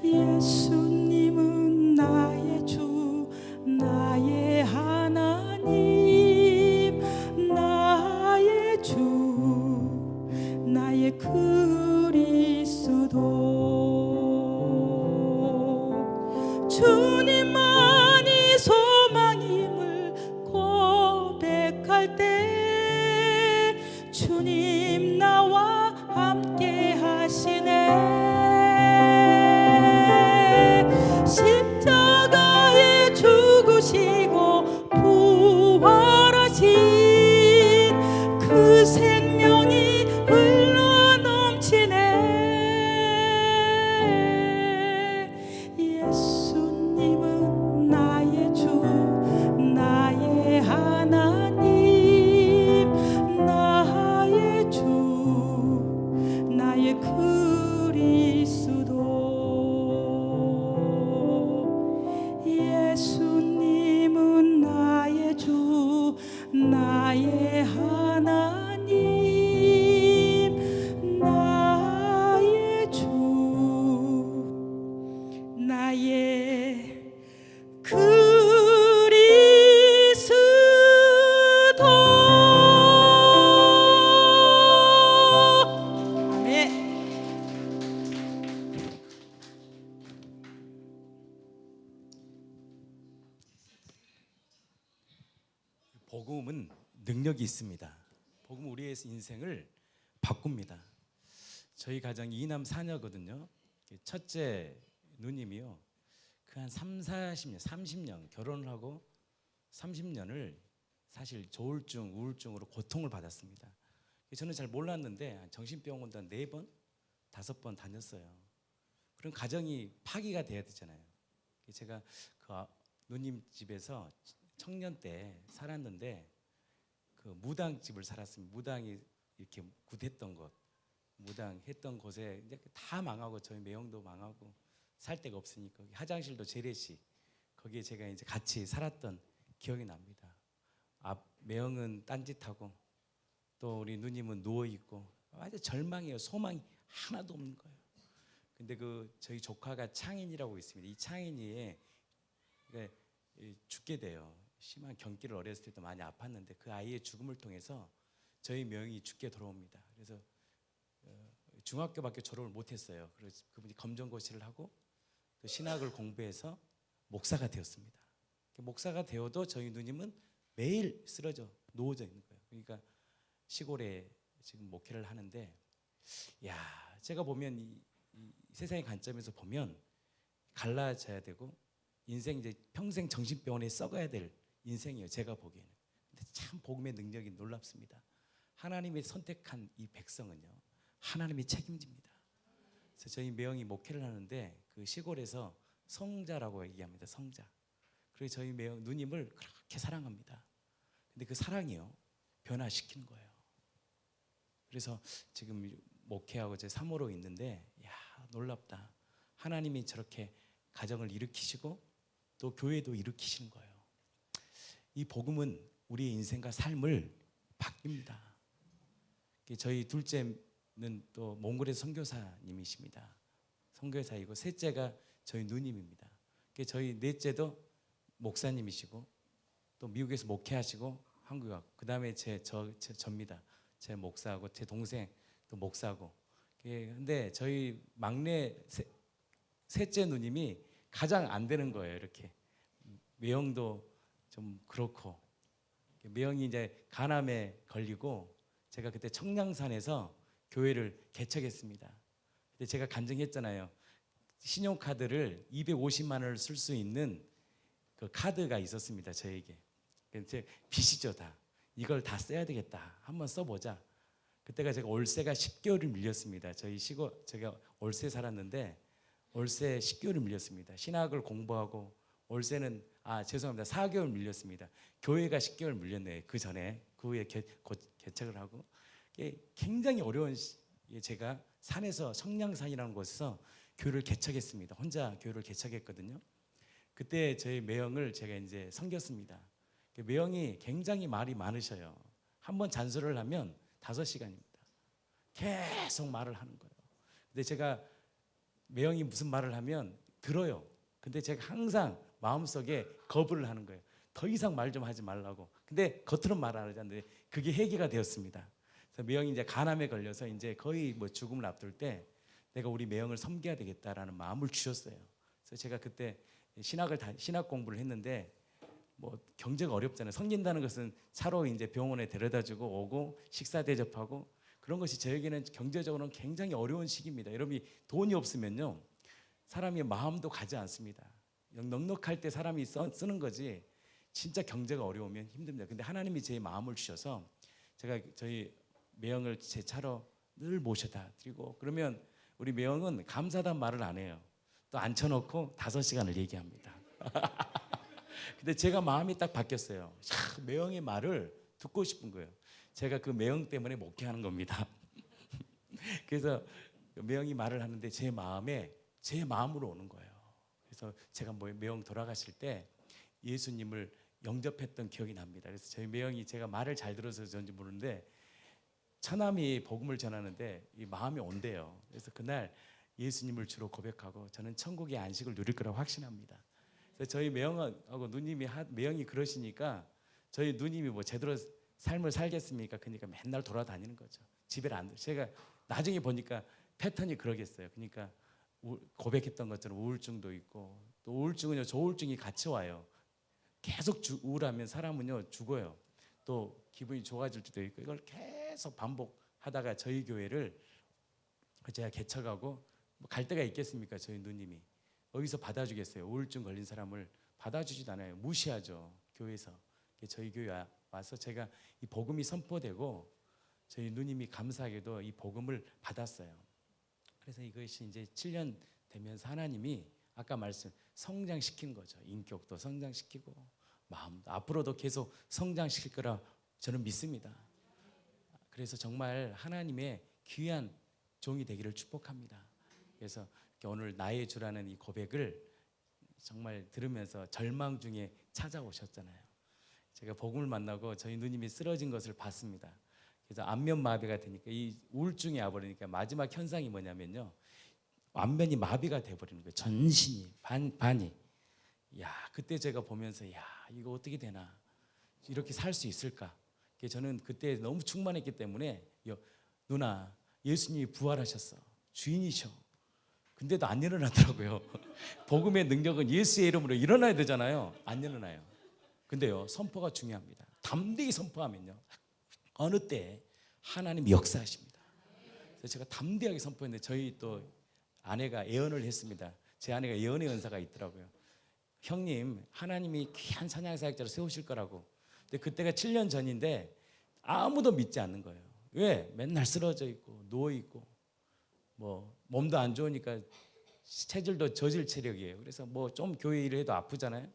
예수님은 나의 주 나의 하나님, 나의 주 나의 그리스도. 주님만이 소망임을 고백할 때 주님 나와 함께 하시네. 십자가에 죽으시고 부활하신 그 생명이 흘러 넘치네. 예수님은 나의 주 나의 하나님, 나의 주 능력이 있습니다. 복음 우리의 인생을 바꿉니다. 저희 가정이 이남 사녀거든요. 첫째 누님이요. 그 한 30년, 30년 결혼을 하고 30년을 사실 조울증, 우울증으로 고통을 받았습니다. 저는 잘 몰랐는데 정신병원도 한 4번, 5번 다녔어요. 그럼 가정이 파기가 돼야 되잖아요. 제가 그 누님 집에서 청년 때 살았는데 그 무당집을 살았습니다. 무당이 이렇게 굿했던 곳, 무당했던 곳에 이제 다 망하고 저희 매형도 망하고 살 데가 없으니까 화장실도 재래식 거기에 제가 이제 같이 살았던 기억이 납니다. 매형은 딴짓하고 또 우리 누님은 누워 있고 완전 절망이에요. 소망이 하나도 없는 거예요. 근데 그 저희 조카가 창인이라고 있습니다. 이 창인이에 죽게 돼요. 심한 경기를 어렸을 때도 많이 아팠는데 그 아이의 죽음을 통해서 저희 명이 죽게 돌아옵니다. 그래서 중학교밖에 졸업을 못했어요. 그래서 그분이 검정고시를 하고 또 신학을 공부해서 목사가 되었습니다. 목사가 되어도 저희 누님은 매일 쓰러져 누워져 있는 거예요. 그러니까 시골에 지금 목회를 하는데, 야, 제가 보면 이 세상의 관점에서 보면 갈라져야 되고 인생 이제 평생 정신병원에 썩어야 될 인생이에요. 제가 보기에는. 근데 참 복음의 능력이 놀랍습니다. 하나님이 선택한 이 백성은요, 하나님이 책임집니다. 그래서 저희 매형이 목회를 하는데 그 시골에서 성자라고 얘기합니다. 성자. 그래서 저희 매형 누님을 그렇게 사랑합니다. 근데 그 사랑이요, 변화시키는 거예요. 그래서 지금 목회하고 제 사모로 있는데, 야, 놀랍다. 하나님이 저렇게 가정을 일으키시고 또 교회도 일으키시는 거예요. 이 복음은 우리의 인생과 삶을 바뀝니다. 저희 둘째는 또 몽골의 선교사님이십니다. 선교사이고 셋째가 저희 누님입니다. 저희 넷째도 목사님이시고 또 미국에서 목회하시고 한국에 왔고, 그 다음에 저입니다. 제 목사하고 제 동생 또 목사고. 근데 저희 막내 셋째 누님이 가장 안 되는 거예요. 이렇게 매형도 좀 그렇고, 매형이 이제 간암에 걸리고 제가 그때 청량산에서 교회를 개척했습니다. 근데 제가 간증했잖아요. 신용카드를 250만 원을 쓸 수 있는 그 카드가 있었습니다. 저에게. 제 빚이죠 다. 이걸 다 써야 되겠다. 한번 써보자. 그때가 제가 월세가 10개월을 밀렸습니다. 제가 월세 살았는데 월세 10개월을 밀렸습니다. 신학을 공부하고 월세는 죄송합니다. 4개월 밀렸습니다. 교회가 10개월 밀렸네요. 그 전에 그 후에 개척을 하고 굉장히 어려운 제가 산에서 청량산이라는 곳에서 교회를 개척했습니다. 혼자 교회를 개척했거든요. 그때 저희 매형을 제가 이제 섬겼습니다. 매형이 굉장히 말이 많으셔요. 한번 잔소리를 하면 5시간입니다. 계속 말을 하는 거예요. 근데 제가 매형이 무슨 말을 하면 들어요. 근데 제가 항상 마음속에 거부를 하는 거예요. 더 이상 말 좀 하지 말라고. 근데 겉으로는 말 안 하잖아요. 그게 해결가 되었습니다. 그래서 매형이 이제 간암에 걸려서 이제 거의 뭐 죽음을 앞둘 때 내가 우리 매형을 섬겨야 되겠다라는 마음을 주셨어요. 그래서 제가 그때 신학 공부를 했는데 뭐 경제가 어렵잖아요. 섬긴다는 것은 차로 이제 병원에 데려다주고 오고 식사 대접하고 그런 것이 저에게는 경제적으로는 굉장히 어려운 시기입니다. 여러분이 돈이 없으면요, 사람이 마음도 가지 않습니다. 넉넉할 때 사람이 쓰는 거지 진짜 경제가 어려우면 힘듭니다. 근데 하나님이 제 마음을 주셔서 제가 저희 매형을 제 차로 늘 모셔다 드리고, 그러면 우리 매형은 감사하다는 말을 안 해요. 또 앉혀놓고 5시간을 얘기합니다. 근데 제가 마음이 딱 바뀌었어요. 매형의 말을 듣고 싶은 거예요. 제가 그 매형 때문에 목회하는 겁니다. 그래서 매형이 말을 하는데 제 마음으로 오는 거예요. 그래서 제가 매형 돌아가실 때 예수님을 영접했던 기억이 납니다. 그래서 저희 매형이 제가 말을 잘 들어서 그런지 모르는데 처남이 복음을 전하는데 이 마음이 온대요. 그래서 그날 예수님을 주로 고백하고 저는 천국의 안식을 누릴 거라고 확신합니다. 그래서 저희 매형하고 누님이 매형이 그러시니까 저희 누님이 뭐 제대로 삶을 살겠습니까? 그러니까 맨날 돌아다니는 거죠. 집에를 안. 제가 나중에 보니까 패턴이 그러겠어요. 그러니까 고백했던 것처럼 우울증도 있고, 또 우울증은요 조울증이 같이 와요. 계속 우울하면 사람은요 죽어요. 또 기분이 좋아질 때도 있고 이걸 계속 반복하다가 저희 교회를 제가 개척하고 뭐 갈 때가 있겠습니까? 저희 누님이 어디서 받아주겠어요? 우울증 걸린 사람을 받아주지도 않아요. 무시하죠. 교회에서. 저희 교회 와서 제가 이 복음이 선포되고 저희 누님이 감사하게도 이 복음을 받았어요. 그래서 이것이 이제 7년 되면서 하나님이 아까 말씀 성장시킨 거죠. 인격도 성장시키고 마음도 앞으로도 계속 성장시킬 거라 저는 믿습니다. 그래서 정말 하나님의 귀한 종이 되기를 축복합니다. 그래서 오늘 나의 주라는 이 고백을 정말 들으면서 절망 중에 찾아오셨잖아요. 제가 복음을 만나고 저희 누님이 쓰러진 것을 봤습니다. 그래서 안면 마비가 되니까 이 우울증이 와버리니까 마지막 현상이 뭐냐면요, 안면이 마비가 돼버리는 거예요. 전신이 반이. 야, 그때 제가 보면서 야, 이거 어떻게 되나, 이렇게 살 수 있을까. 저는 그때 너무 충만했기 때문에 누나, 예수님이 부활하셨어, 주인이셔. 근데도 안 일어나더라고요. 복음의 능력은 예수의 이름으로 일어나야 되잖아요. 안 일어나요. 근데요, 선포가 중요합니다. 담대히 선포하면요, 어느 때 하나님이 역사하십니다. 그래서 제가 담대하게 선포했는데 저희 또 아내가 예언을 했습니다. 제 아내가 예언의 은사가 있더라고요. 형님, 하나님이 귀한 찬양 사역자를 세우실 거라고. 근데 그때가 7년 전인데 아무도 믿지 않는 거예요. 왜? 맨날 쓰러져 있고 누워 있고 뭐 몸도 안 좋으니까 체질도 저질 체력이에요. 그래서 뭐 좀 교회 일을 해도 아프잖아요.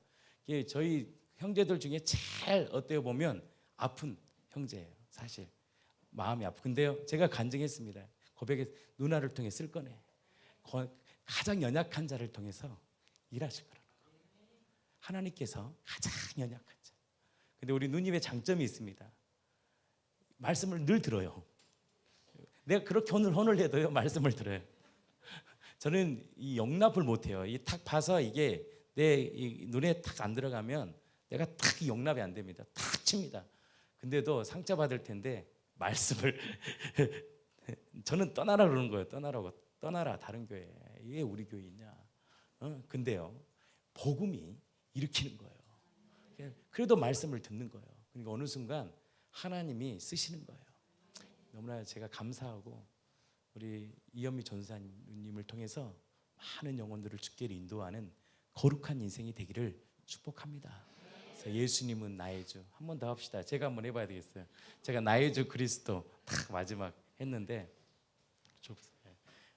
저희 형제들 중에 제일 어때요 보면 아픈 형제예요. 사실 마음이 아프. 근데요, 제가 간증했습니다. 고백에 누나를 통해 쓸 거네. 가장 연약한 자를 통해서 일하실 거라는 거. 하나님께서 가장 연약한 자. 근데 우리 누님의 장점이 있습니다. 말씀을 늘 들어요. 내가 그렇게 혼을 내도요, 말씀을 들어요. 저는 이 용납을 못해요. 이 탁 봐서 이게 내 이 눈에 탁 안 들어가면 내가 탁 용납이 안 됩니다. 탁 칩니다. 근데도 상처 받을 텐데 말씀을 저는 떠나라 그러는 거예요. 떠나라고. 떠나라, 다른 교회. 왜 우리 교회 있냐. 근데요, 복음이 일으키는 거예요. 그래도 말씀을 듣는 거예요. 그러니까 어느 순간 하나님이 쓰시는 거예요. 너무나 제가 감사하고 우리 이현미 전사님을 통해서 많은 영혼들을 주께로 인도하는 거룩한 인생이 되기를 축복합니다. 그래서 예수님은 나의 주. 한 번 더 합시다. 제가 한번 해봐야 되겠어요. 제가 나의 주 그리스도 딱 마지막 했는데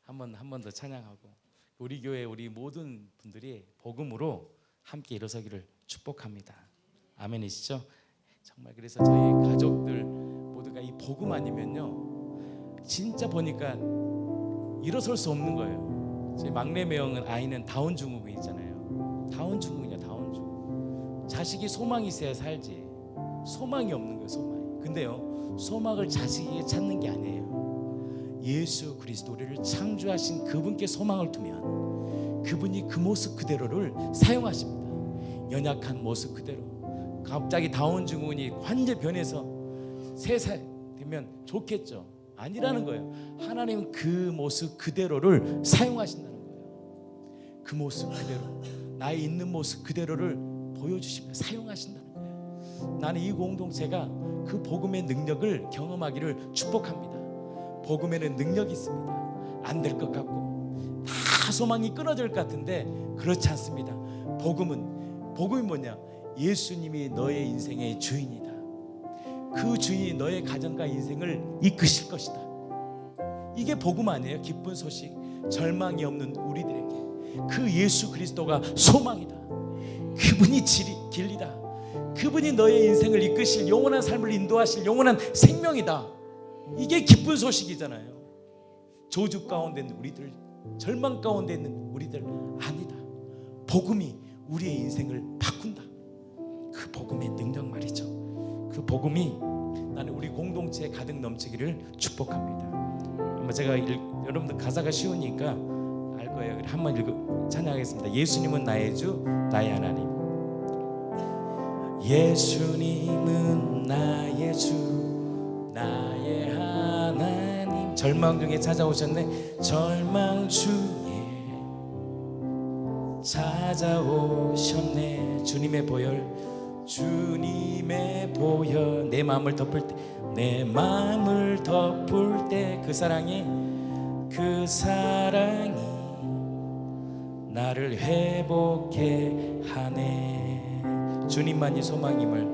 한 번 더 찬양하고 우리 교회 우리 모든 분들이 복음으로 함께 일어서기를 축복합니다. 아멘이시죠? 정말 그래서 저희 가족들 모두가 이 복음 아니면요, 진짜 보니까 일어설 수 없는 거예요. 저희 막내 매형은 아이는 다운 증후군이잖아요. 다운 증후군이야, 다운 증후군. 자식이 소망이 있어야 살지. 소망이 없는 거예요, 소망이. 근데요, 소망을 자식에게 찾는 게 아니에요. 예수 그리스도 우리를 창조하신 그분께 소망을 두면 그분이 그 모습 그대로를 사용하십니다. 연약한 모습 그대로. 갑자기 다운 증후군이 완전 변해서 3살 되면 좋겠죠. 아니라는 거예요. 하나님은 그 모습 그대로를 사용하신다는 거예요. 그 모습 그대로, 나의 있는 모습 그대로를 보여주시며 사용하신다는 거예요. 나는 이 공동체가 그 복음의 능력을 경험하기를 축복합니다. 복음에는 능력이 있습니다. 안 될 것 같고 다 소망이 끊어질 것 같은데 그렇지 않습니다. 복음이 뭐냐? 예수님이 너의 인생의 주인이다. 그 주인이 너의 가정과 인생을 이끄실 것이다. 이게 복음 아니에요? 기쁜 소식. 절망이 없는 우리들에게 그 예수 그리스도가 소망이다. 그분이 길이다. 그분이 너의 인생을 이끄실, 영원한 삶을 인도하실 영원한 생명이다. 이게 기쁜 소식이잖아요. 저주 가운데 있는 우리들, 절망 가운데 있는 우리들 아니다. 복음이 우리의 인생을 바꾼다. 그 복음의 능력 말이죠. 그 복음이 나는 우리 공동체에 가득 넘치기를 축복합니다. 제가 여러분들 가사가 쉬우니까 알 거예요. 한번 찬양하겠습니다. 예수님은 나의 주, 나의 하나님. 예수님은 나의 주, 나의 하나님. 절망 중에 찾아오셨네. 절망 중에 찾아오셨네. 주님의 보혈, 주님의 보혈 내 마음을 덮을 때, 내 마음을 덮을 때 그 사랑이 나를 회복해 하네. 주님만이 소망임을,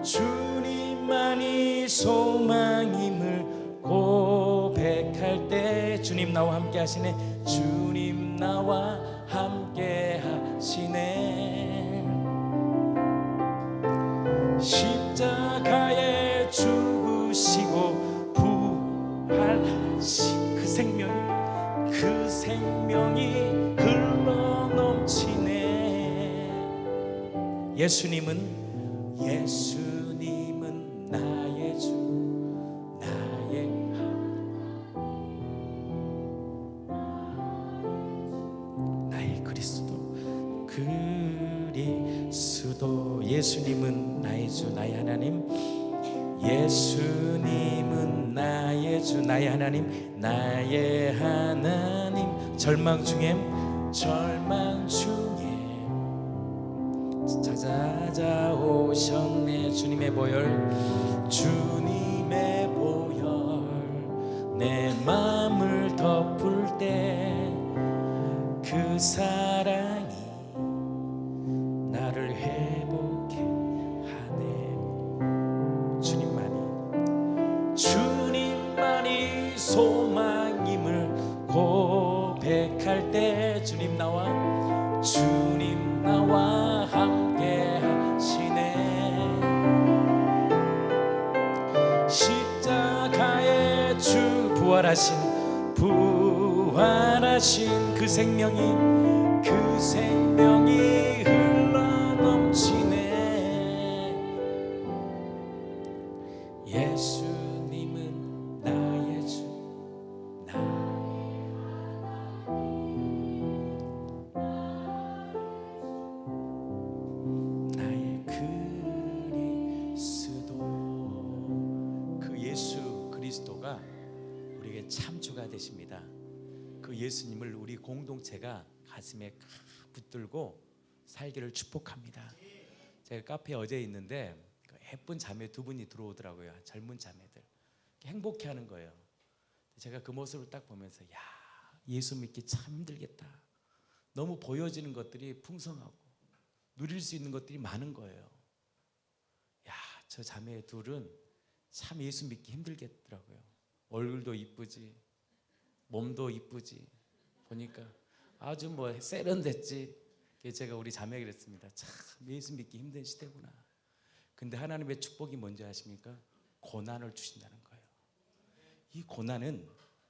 주님만이 소망임을 고백할 때 주님 나와 함께 하시네. 주님 나와 함께 하시네. 십자가에 죽으시고 부활하신 그 생명이 흘러 넘치네. 예수님은 나의 주, 나의 나의 그리스도. 예수님은 나의 주, 나의 하나님. 예수님은 나의 주, 나의 하나님, 나의 하나님. 절망 중에 찾아오셨네. 주님의 보혈, 주님의 보혈 내 마음을 덮을 때 그 사랑이 나를 회복해 하네. 주님만이 소망임을 고백할 때 주님 나와 함께 하시네. 십자가에 주 부활하신 그 생명이 흘러 넘치네. 예수님은 나의 주, 나의 그리스도. 그 예수 그리스도가 우리에게 참 주가 되십니다. 그 예수님을 우리 공동체가 가슴에 붙들고 살기를 축복합니다. 제가 카페에 어제 있는데 예쁜 자매 두 분이 들어오더라고요. 젊은 자매들 행복해하는 거예요. 제가 그 모습을 딱 보면서 야, 예수 믿기 참 힘들겠다. 너무 보여지는 것들이 풍성하고 누릴 수 있는 것들이 많은 거예요. 야, 저 자매 둘은 참 예수 믿기 힘들겠더라고요. 얼굴도 이쁘지, 몸도 이쁘지, 보니까 아주 뭐 세련됐지. 제가 우리 자매에게 그랬습니다. 참 예수 믿기 힘든 시대구나. 근데 하나님의 축복이 뭔지 아십니까? 고난을 주신다는 거예요. 이 고난은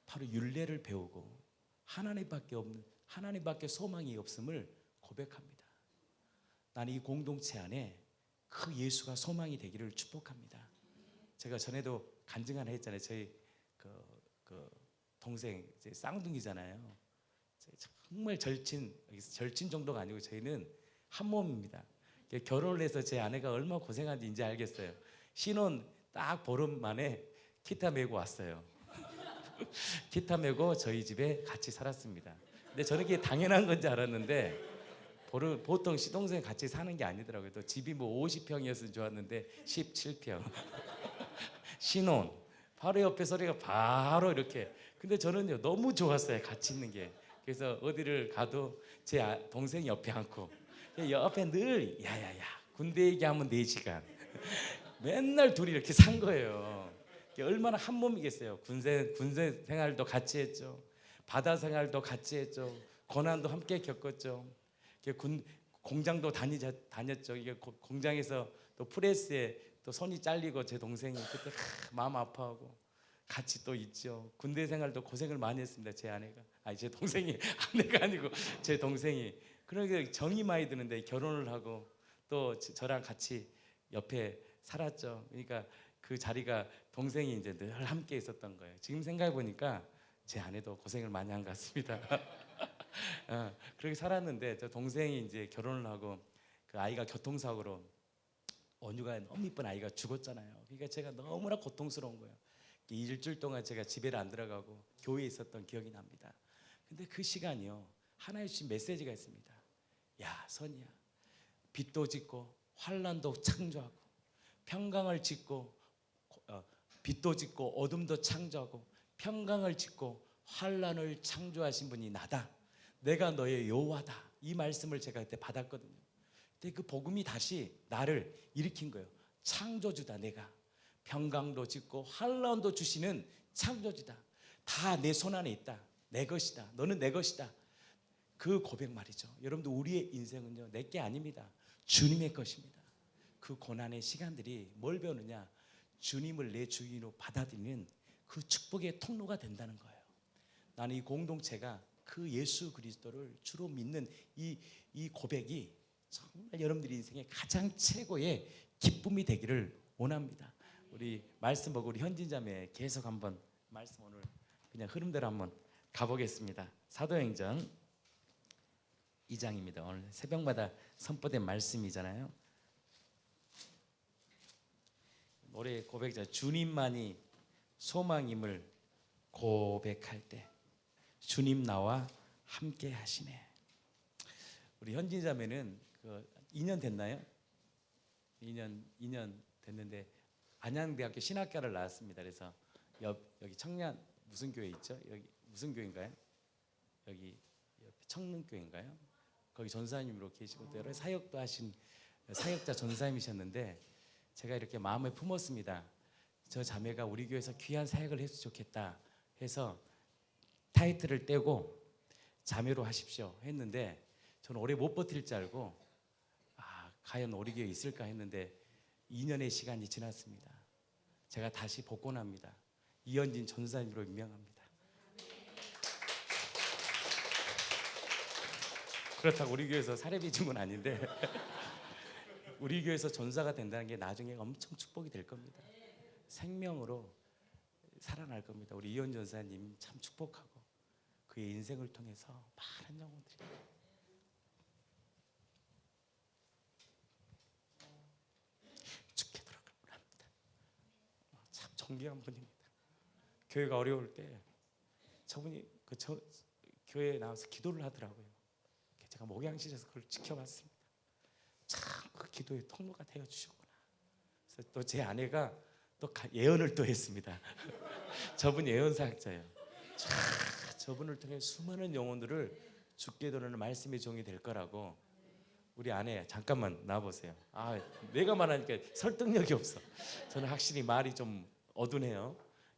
바로 율례를 배우고 하나님밖에 소망이 없음을 고백합니다. 나는 이 공동체 안에 그 예수가 소망이 되기를 축복합니다. 제가 전에도 간증 하나 했잖아요. 저희 그 동생 이제 쌍둥이잖아요. 정말 절친 정도가 아니고 저희는 한 몸입니다. 결혼을 해서 제 아내가 얼마나 고생한지 이제 알겠어요. 신혼 딱 보름 만에 기타 메고 왔어요. 기타 메고 저희 집에 같이 살았습니다. 근데 저는 그게 당연한 건지 알았는데 보통 시동생 같이 사는 게 아니더라고요. 또 집이 뭐 50평이었으면 좋았는데 17평. 신혼 바로 옆에 소리가 바로 이렇게. 근데 저는요 너무 좋았어요, 같이 있는 게. 그래서 어디를 가도 제 동생이 옆에 앉고 옆에 늘 야야야 군대 얘기하면 4시간 맨날 둘이 이렇게 산 거예요. 얼마나 한 몸이겠어요. 군대 생활도 같이 했죠. 바다 생활도 같이 했죠. 고난도 함께 겪었죠. 공장도 다녔죠. 이게 공장에서 또 프레스에 또 손이 잘리고 제 동생이 그때 마음 아파하고 같이 또 있죠. 군대 생활도 고생을 많이 했습니다. 제 동생이 아내가 아니고 제 동생이. 그러니까 정이 많이 드는데 결혼을 하고 또 저랑 같이 옆에 살았죠. 그러니까 그 자리가 동생이 이제 늘 함께 있었던 거예요. 지금 생각해 보니까 제 아내도 고생을 많이 한 것 같습니다. 그렇게 살았는데 저 동생이 이제 결혼을 하고 그 아이가 교통사고로 원유가 너무 이쁜 아이가 죽었잖아요. 그러니까 제가 너무나 고통스러운 거예요. 일주일 동안 제가 집에를 안 들어가고 교회에 있었던 기억이 납니다. 근데 그 시간이요 하나님 주신 메시지가 있습니다. 야 선이야, 빚도 짓고 환란도 창조하고 평강을 짓고 빛도 짓고 어둠도 창조하고 평강을 짓고 환란을 창조하신 분이 나다. 내가 너의 여호와다. 이 말씀을 제가 그때 받았거든요. 근데 그 복음이 다시 나를 일으킨 거예요. 창조주다. 내가 평강도 짓고 환란도 주시는 창조주다. 다 내 손 안에 있다. 내 것이다. 너는 내 것이다. 그 고백 말이죠. 여러분들 우리의 인생은요 내 게 아닙니다. 주님의 것입니다. 그 고난의 시간들이 뭘 배우느냐? 주님을 내 주인으로 받아들이는 그 축복의 통로가 된다는 거예요. 나는 이 공동체가 그 예수 그리스도를 주로 믿는 이 고백이 정말 여러분들의 인생의 가장 최고의 기쁨이 되기를 원합니다. 우리 말씀 보고 우리 현진자매 계속 한번 말씀 오늘 그냥 흐름대로 한번 가보겠습니다. 사도행전 2장입니다. 오늘 새벽마다 선포된 말씀이잖아요. 노래 고백자 주님만이 소망임을 고백할 때 주님 나와 함께 하시네. 우리 현진자매는 그 2년 됐나요? 2년 됐는데 안양대학교 신학과를 나왔습니다. 그래서 여기 청년 무슨 교회 있죠? 여기 무슨 교회인가요? 여기 청릉교회인가요? 거기 전사님으로 계시고 또 여러 사역도 하신 사역자 전사님이셨는데 제가 이렇게 마음에 품었습니다. 저 자매가 우리 교회에서 귀한 사역을 했으면 좋겠다 해서 타이틀을 떼고 자매로 하십시오 했는데 저는 오래 못 버틸 줄 알고 과연 우리 교회에 있을까 했는데 2년의 시간이 지났습니다. 제가 다시 복권합니다. 이현진 전사님으로 임명합니다. 그렇다고 우리 교회에서 사례비 준 건 아닌데 우리 교회에서 전사가 된다는 게 나중에 엄청 축복이 될 겁니다. 생명으로 살아날 겁니다. 우리 이현 전사님 참 축복하고 그의 인생을 통해서 많은 영혼들이 죽게 돌아갈 합니다. 참 존귀한 분입니다. 교회가 어려울 때 저분이 교회에 나와서 기도를 하더라고요. 제가 목양실에서 그걸 지켜봤습니다. 참 그 기도의 통로가 되어 주셨구나. 그래서 또 제 아내가 또 예언을 또 했습니다. 저분 예언사학자예요. 저분을 통해 수많은 영혼들을 죽게 도는 말씀의 종이 될 거라고. 우리 아내 잠깐만 나와보세요. 내가 말하니까 설득력이 없어. 저는 확실히 말이 좀 어둔해요.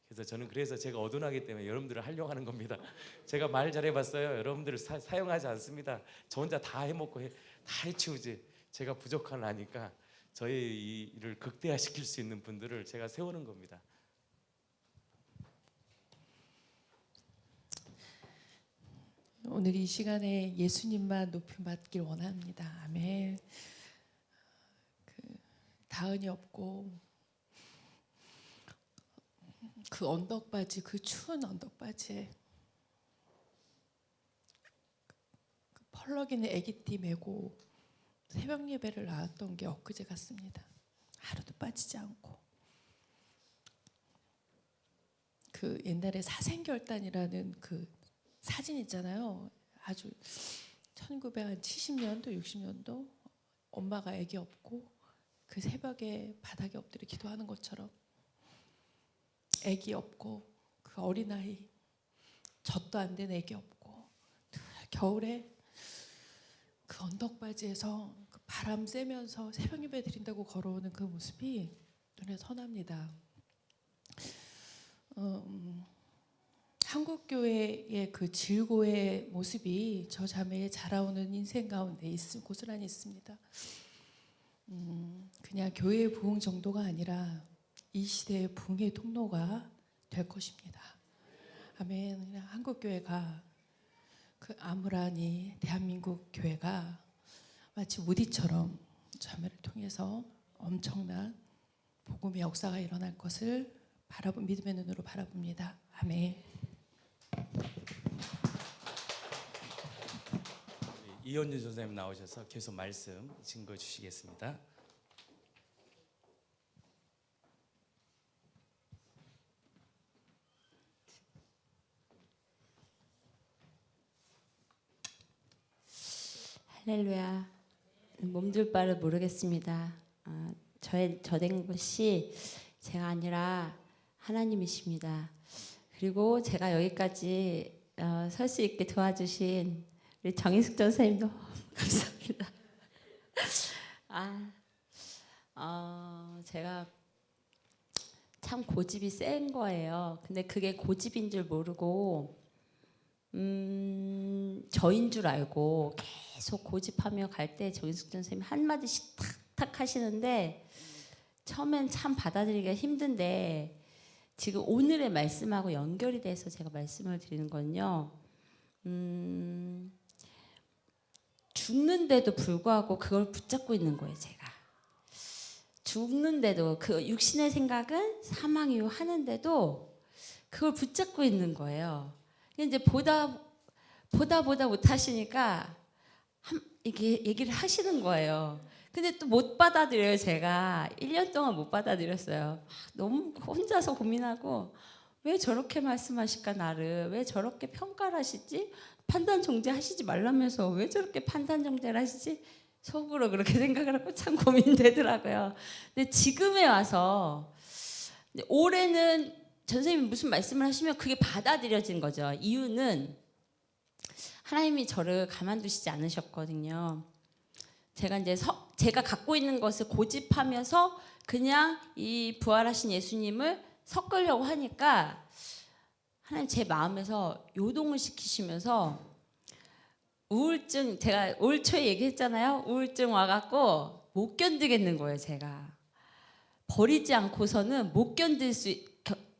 그래서 제가 어둔하기 때문에 여러분들을 활용하는 겁니다. 제가 말 잘해봤어요. 여러분들을 사용하지 않습니다. 저 혼자 다 해먹고 다 해치우지. 제가 부족한 아니까 저의 이 일을 극대화시킬 수 있는 분들을 제가 세우는 겁니다. 오늘 이 시간에 예수님만 높임받길 원합니다. 아멘. 다은이 없고 그 언덕바지, 그 추운 언덕바지에 그 펄럭이는 애기띠 메고 새벽 예배를 나왔던 게 엊그제 같습니다. 하루도 빠지지 않고. 그 옛날에 사생결단이라는 그 사진 있잖아요. 아주 1970년도 60년도 엄마가 아기 업고 그 새벽에 바닥에 엎드려 기도하는 것처럼 아기 업고 그 어린아이 젖도 안 된 아기 업고 겨울에 그 언덕바지에서 그 바람 쐬면서 새벽 예배 드린다고 걸어오는 그 모습이 눈에 선합니다. 한국교회의 그 질고의 모습이 저 자매의 자라오는 인생 가운데 고스란히 있습니다. 그냥 교회의 부흥 정도가 아니라 이 시대의 부흥의 통로가 될 것입니다. 아멘. 그냥 한국교회가 그 아무라니 대한민국 교회가 마치 무디처럼 자매를 통해서 엄청난 복음의 역사가 일어날 것을 믿음의 눈으로 바라봅니다. 아멘. 이현준 선생님 나오셔서 계속 말씀 증거 주시겠습니다. 할렐루야. 몸둘 바를 모르겠습니다. 저된 것이 제가 아니라 하나님이십니다. 그리고 제가 여기까지 설 수 있게 도와주신 우리 정희숙 전사님 너무 감사합니다. 제가 참 고집이 센 거예요. 근데 그게 고집인 줄 모르고 저인 줄 알고 계속 고집하며 갈 때 정희숙 전사님이 한마디씩 탁탁 하시는데 처음엔 참 받아들이기가 힘든데 지금 오늘의 말씀하고 연결이 돼서 제가 말씀을 드리는 건요. 죽는데도 불구하고 그걸 붙잡고 있는 거예요. 제가 죽는데도 그 육신의 생각은 사망 이후 하는데도 그걸 붙잡고 있는 거예요. 이제 보다 못 하시니까 이게 얘기를 하시는 거예요. 근데 또 못 받아들여요. 제가 1년 동안 못 받아들였어요. 너무 혼자서 고민하고 왜 저렇게 말씀하실까 나를. 왜 저렇게 평가를 하시지. 판단 정죄하시지 말라면서 왜 저렇게 판단 정죄를 하시지. 속으로 그렇게 생각을 하고 참 고민되더라고요. 근데 지금에 와서 올해는 전선생님이 무슨 말씀을 하시면 그게 받아들여진 거죠. 이유는 하나님이 저를 가만두시지 않으셨거든요. 제가 이제 제가 갖고 있는 것을 고집하면서 그냥 이 부활하신 예수님을 섞으려고 하니까 하나님 제 마음에서 요동을 시키시면서 우울증, 제가 올 초에 얘기했잖아요. 우울증 와갖고 못 견디겠는 거예요. 제가 버리지 않고서는 못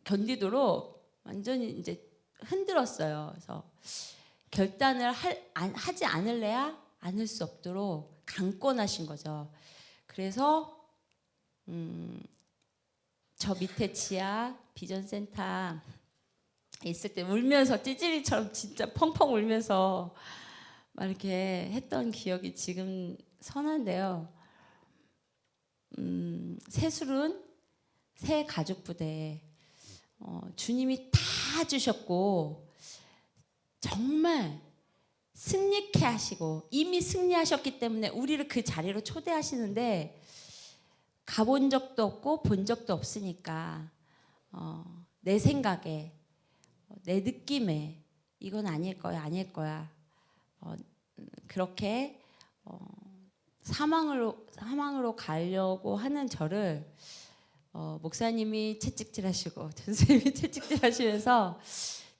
견디도록 완전히 이제 흔들었어요. 그래서 결단을 하지 않을래야 않을 수 없도록 강권하신 거죠. 그래서 저 밑에 지하 비전센터 있을 때 울면서 찌질이처럼 진짜 펑펑 울면서 막 이렇게 했던 기억이 지금 선한데요. 새술은 새 가족부대 주님이 다 주셨고 정말 승리케 하시고 이미 승리하셨기 때문에 우리를 그 자리로 초대하시는데 가본 적도 없고 본 적도 없으니까 내 생각에 내 느낌에 이건 아닐 거야 그렇게 사망으로 가려고 하는 저를 목사님이 채찍질하시고 전선생님이 채찍질하시면서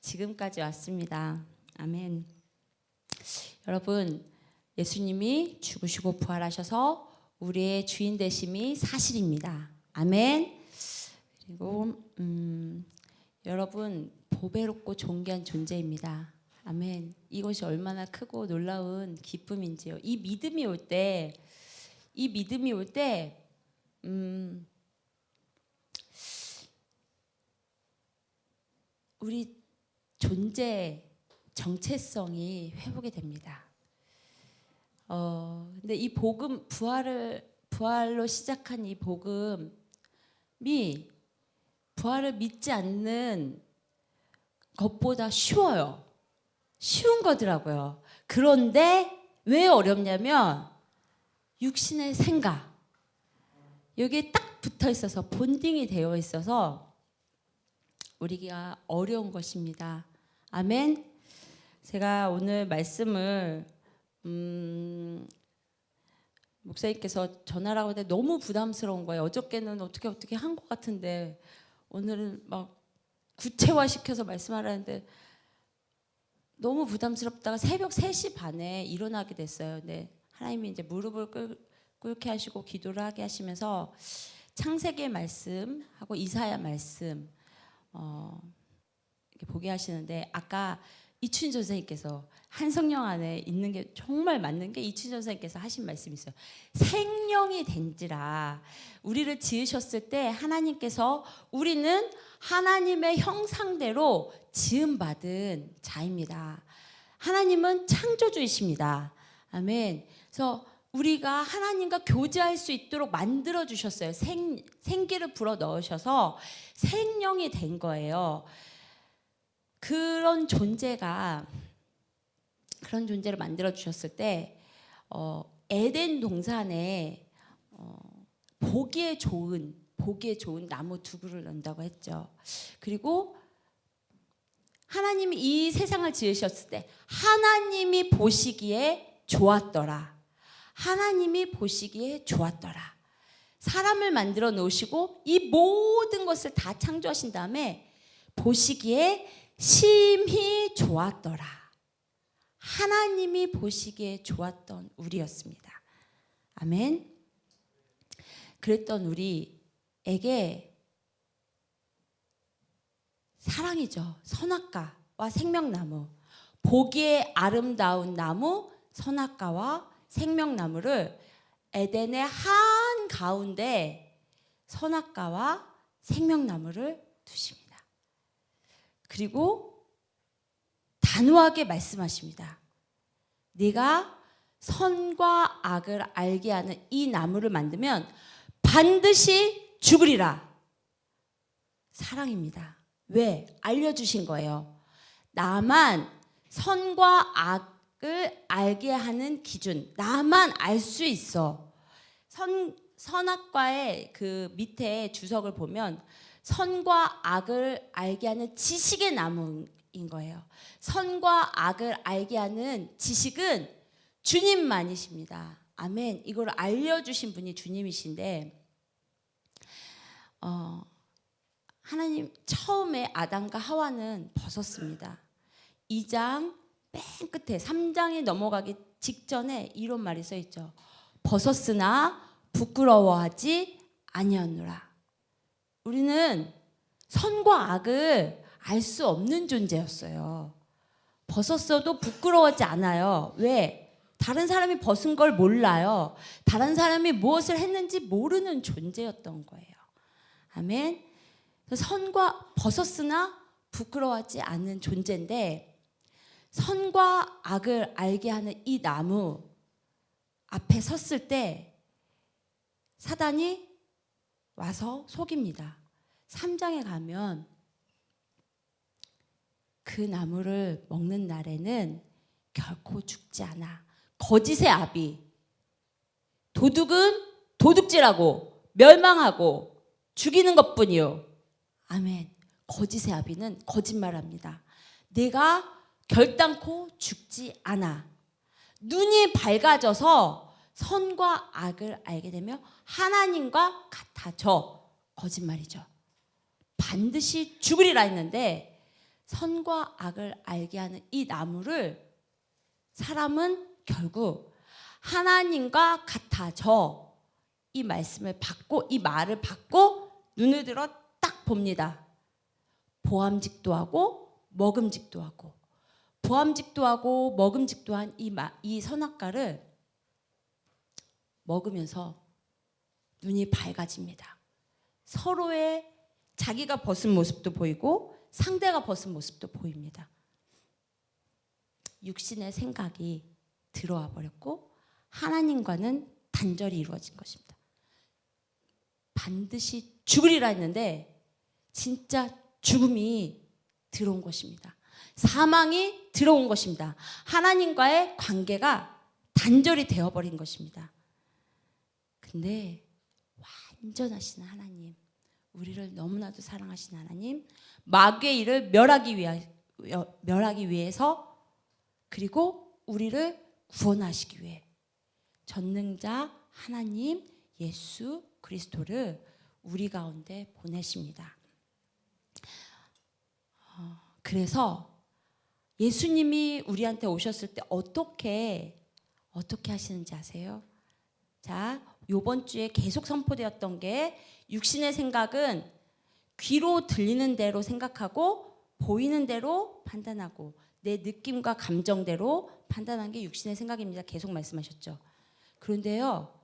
지금까지 왔습니다. 아멘. 여러분, 예수님이 죽으시고 부활하셔서 우리의 주인 되심이 사실입니다. 아멘. 그리고 여러분 보배롭고 존귀한 존재입니다. 아멘. 이것이 얼마나 크고 놀라운 기쁨인지요. 이 믿음이 올 때 우리 존재 정체성이 회복이 됩니다. 근데 이 복음 부활로 시작한 이 복음이 부활을 믿지 않는 것보다 쉬워요. 쉬운 거더라고요. 그런데 왜 어렵냐면 육신의 생각 여기에 딱 붙어 있어서 본딩이 되어 있어서 우리가 어려운 것입니다. 아멘. 제가 오늘 말씀을 목사님께서 전하라고 했는데 너무 부담스러운 거예요. 어저께는 어떻게 한 것 같은데 오늘은 막 구체화시켜서 말씀하라는데 너무 부담스럽다가 새벽 3시 반에 일어나게 됐어요. 근데 하나님이 이제 무릎을 꿇게 하시고 기도를 하게 하시면서 창세기의 말씀하고 이사야 말씀 이렇게 보게 하시는데 아까 이춘 전사님께서 한 성령 안에 있는 게 정말 맞는 게 이춘 전사님께서 하신 말씀이 있어요. 생령이 된지라. 우리를 지으셨을 때 하나님께서 우리는 하나님의 형상대로 지음받은 자입니다. 하나님은 창조주이십니다. 아멘. 그래서 우리가 하나님과 교제할 수 있도록 만들어 주셨어요. 생기를 불어 넣으셔서 생령이 된 거예요. 그런 존재를 만들어 주셨을 때 에덴 동산에 보기에 좋은 나무 두 그루를 넣는다고 했죠. 그리고 하나님이 이 세상을 지으셨을 때 하나님이 보시기에 좋았더라. 하나님이 보시기에 좋았더라. 사람을 만들어 놓으시고 이 모든 것을 다 창조하신 다음에 보시기에 심히 좋았더라. 하나님이 보시기에 좋았던 우리였습니다. 아멘. 그랬던 우리에게 사랑이죠. 선악과와 생명나무, 보기에 아름다운 나무 선악과와 생명나무를 에덴의 한 가운데 선악과와 생명나무를 두십니다. 그리고 단호하게 말씀하십니다. 네가 선과 악을 알게 하는 이 나무를 만들면 반드시 죽으리라. 사랑입니다. 왜? 알려주신 거예요. 나만 선과 악을 알게 하는 기준, 나만 알 수 있어. 선악과의 그 밑에 주석을 보면 선과 악을 알게 하는 지식의 나무인 거예요. 선과 악을 알게 하는 지식은 주님만이십니다. 아멘. 이걸 알려주신 분이 주님이신데 하나님 처음에 아담과 하와는 벗었습니다. 2장 맨 끝에 3장에 넘어가기 직전에 이런 말이 써 있죠. 벗었으나 부끄러워하지 아니하노라. 우리는 선과 악을 알 수 없는 존재였어요. 벗었어도 부끄러워하지 않아요. 왜? 다른 사람이 벗은 걸 몰라요. 다른 사람이 무엇을 했는지 모르는 존재였던 거예요. 아멘. 선과 벗었으나 부끄러워하지 않는 존재인데 선과 악을 알게 하는 이 나무 앞에 섰을 때 사단이 와서 속입니다. 3장에 가면 그 나무를 먹는 날에는 결코 죽지 않아. 거짓의 아비. 도둑은 도둑질하고 멸망하고 죽이는 것뿐이요. 아멘. 거짓의 아비는 거짓말합니다. 내가 결단코 죽지 않아. 눈이 밝아져서 선과 악을 알게 되며 하나님과 같아져. 거짓말이죠. 반드시 죽으리라 했는데 선과 악을 알게 하는 이 나무를 사람은 결국 하나님과 같아져. 이 말씀을 받고 이 말을 받고 눈을 들어 딱 봅니다. 보암직도 하고 먹음직도 하고 보암직도 하고 먹음직도 한 이 선악과를 먹으면서 눈이 밝아집니다. 서로의 자기가 벗은 모습도 보이고 상대가 벗은 모습도 보입니다. 육신의 생각이 들어와 버렸고 하나님과는 단절이 이루어진 것입니다. 반드시 죽으리라 했는데 진짜 죽음이 들어온 것입니다. 사망이 들어온 것입니다. 하나님과의 관계가 단절이 되어버린 것입니다. 근데 완전하신 하나님, 우리를 너무나도 사랑하신 하나님, 마귀의 일을 멸하기 위해서 그리고 우리를 구원하시기 위해 전능자 하나님 예수 그리스도를 우리 가운데 보내십니다. 그래서 예수님이 우리한테 오셨을 때 어떻게 하시는지 아세요? 자, 이번 주에 계속 선포되었던 게 육신의 생각은 귀로 들리는 대로 생각하고 보이는 대로 판단하고 내 느낌과 감정대로 판단하는 게 육신의 생각입니다. 계속 말씀하셨죠. 그런데요,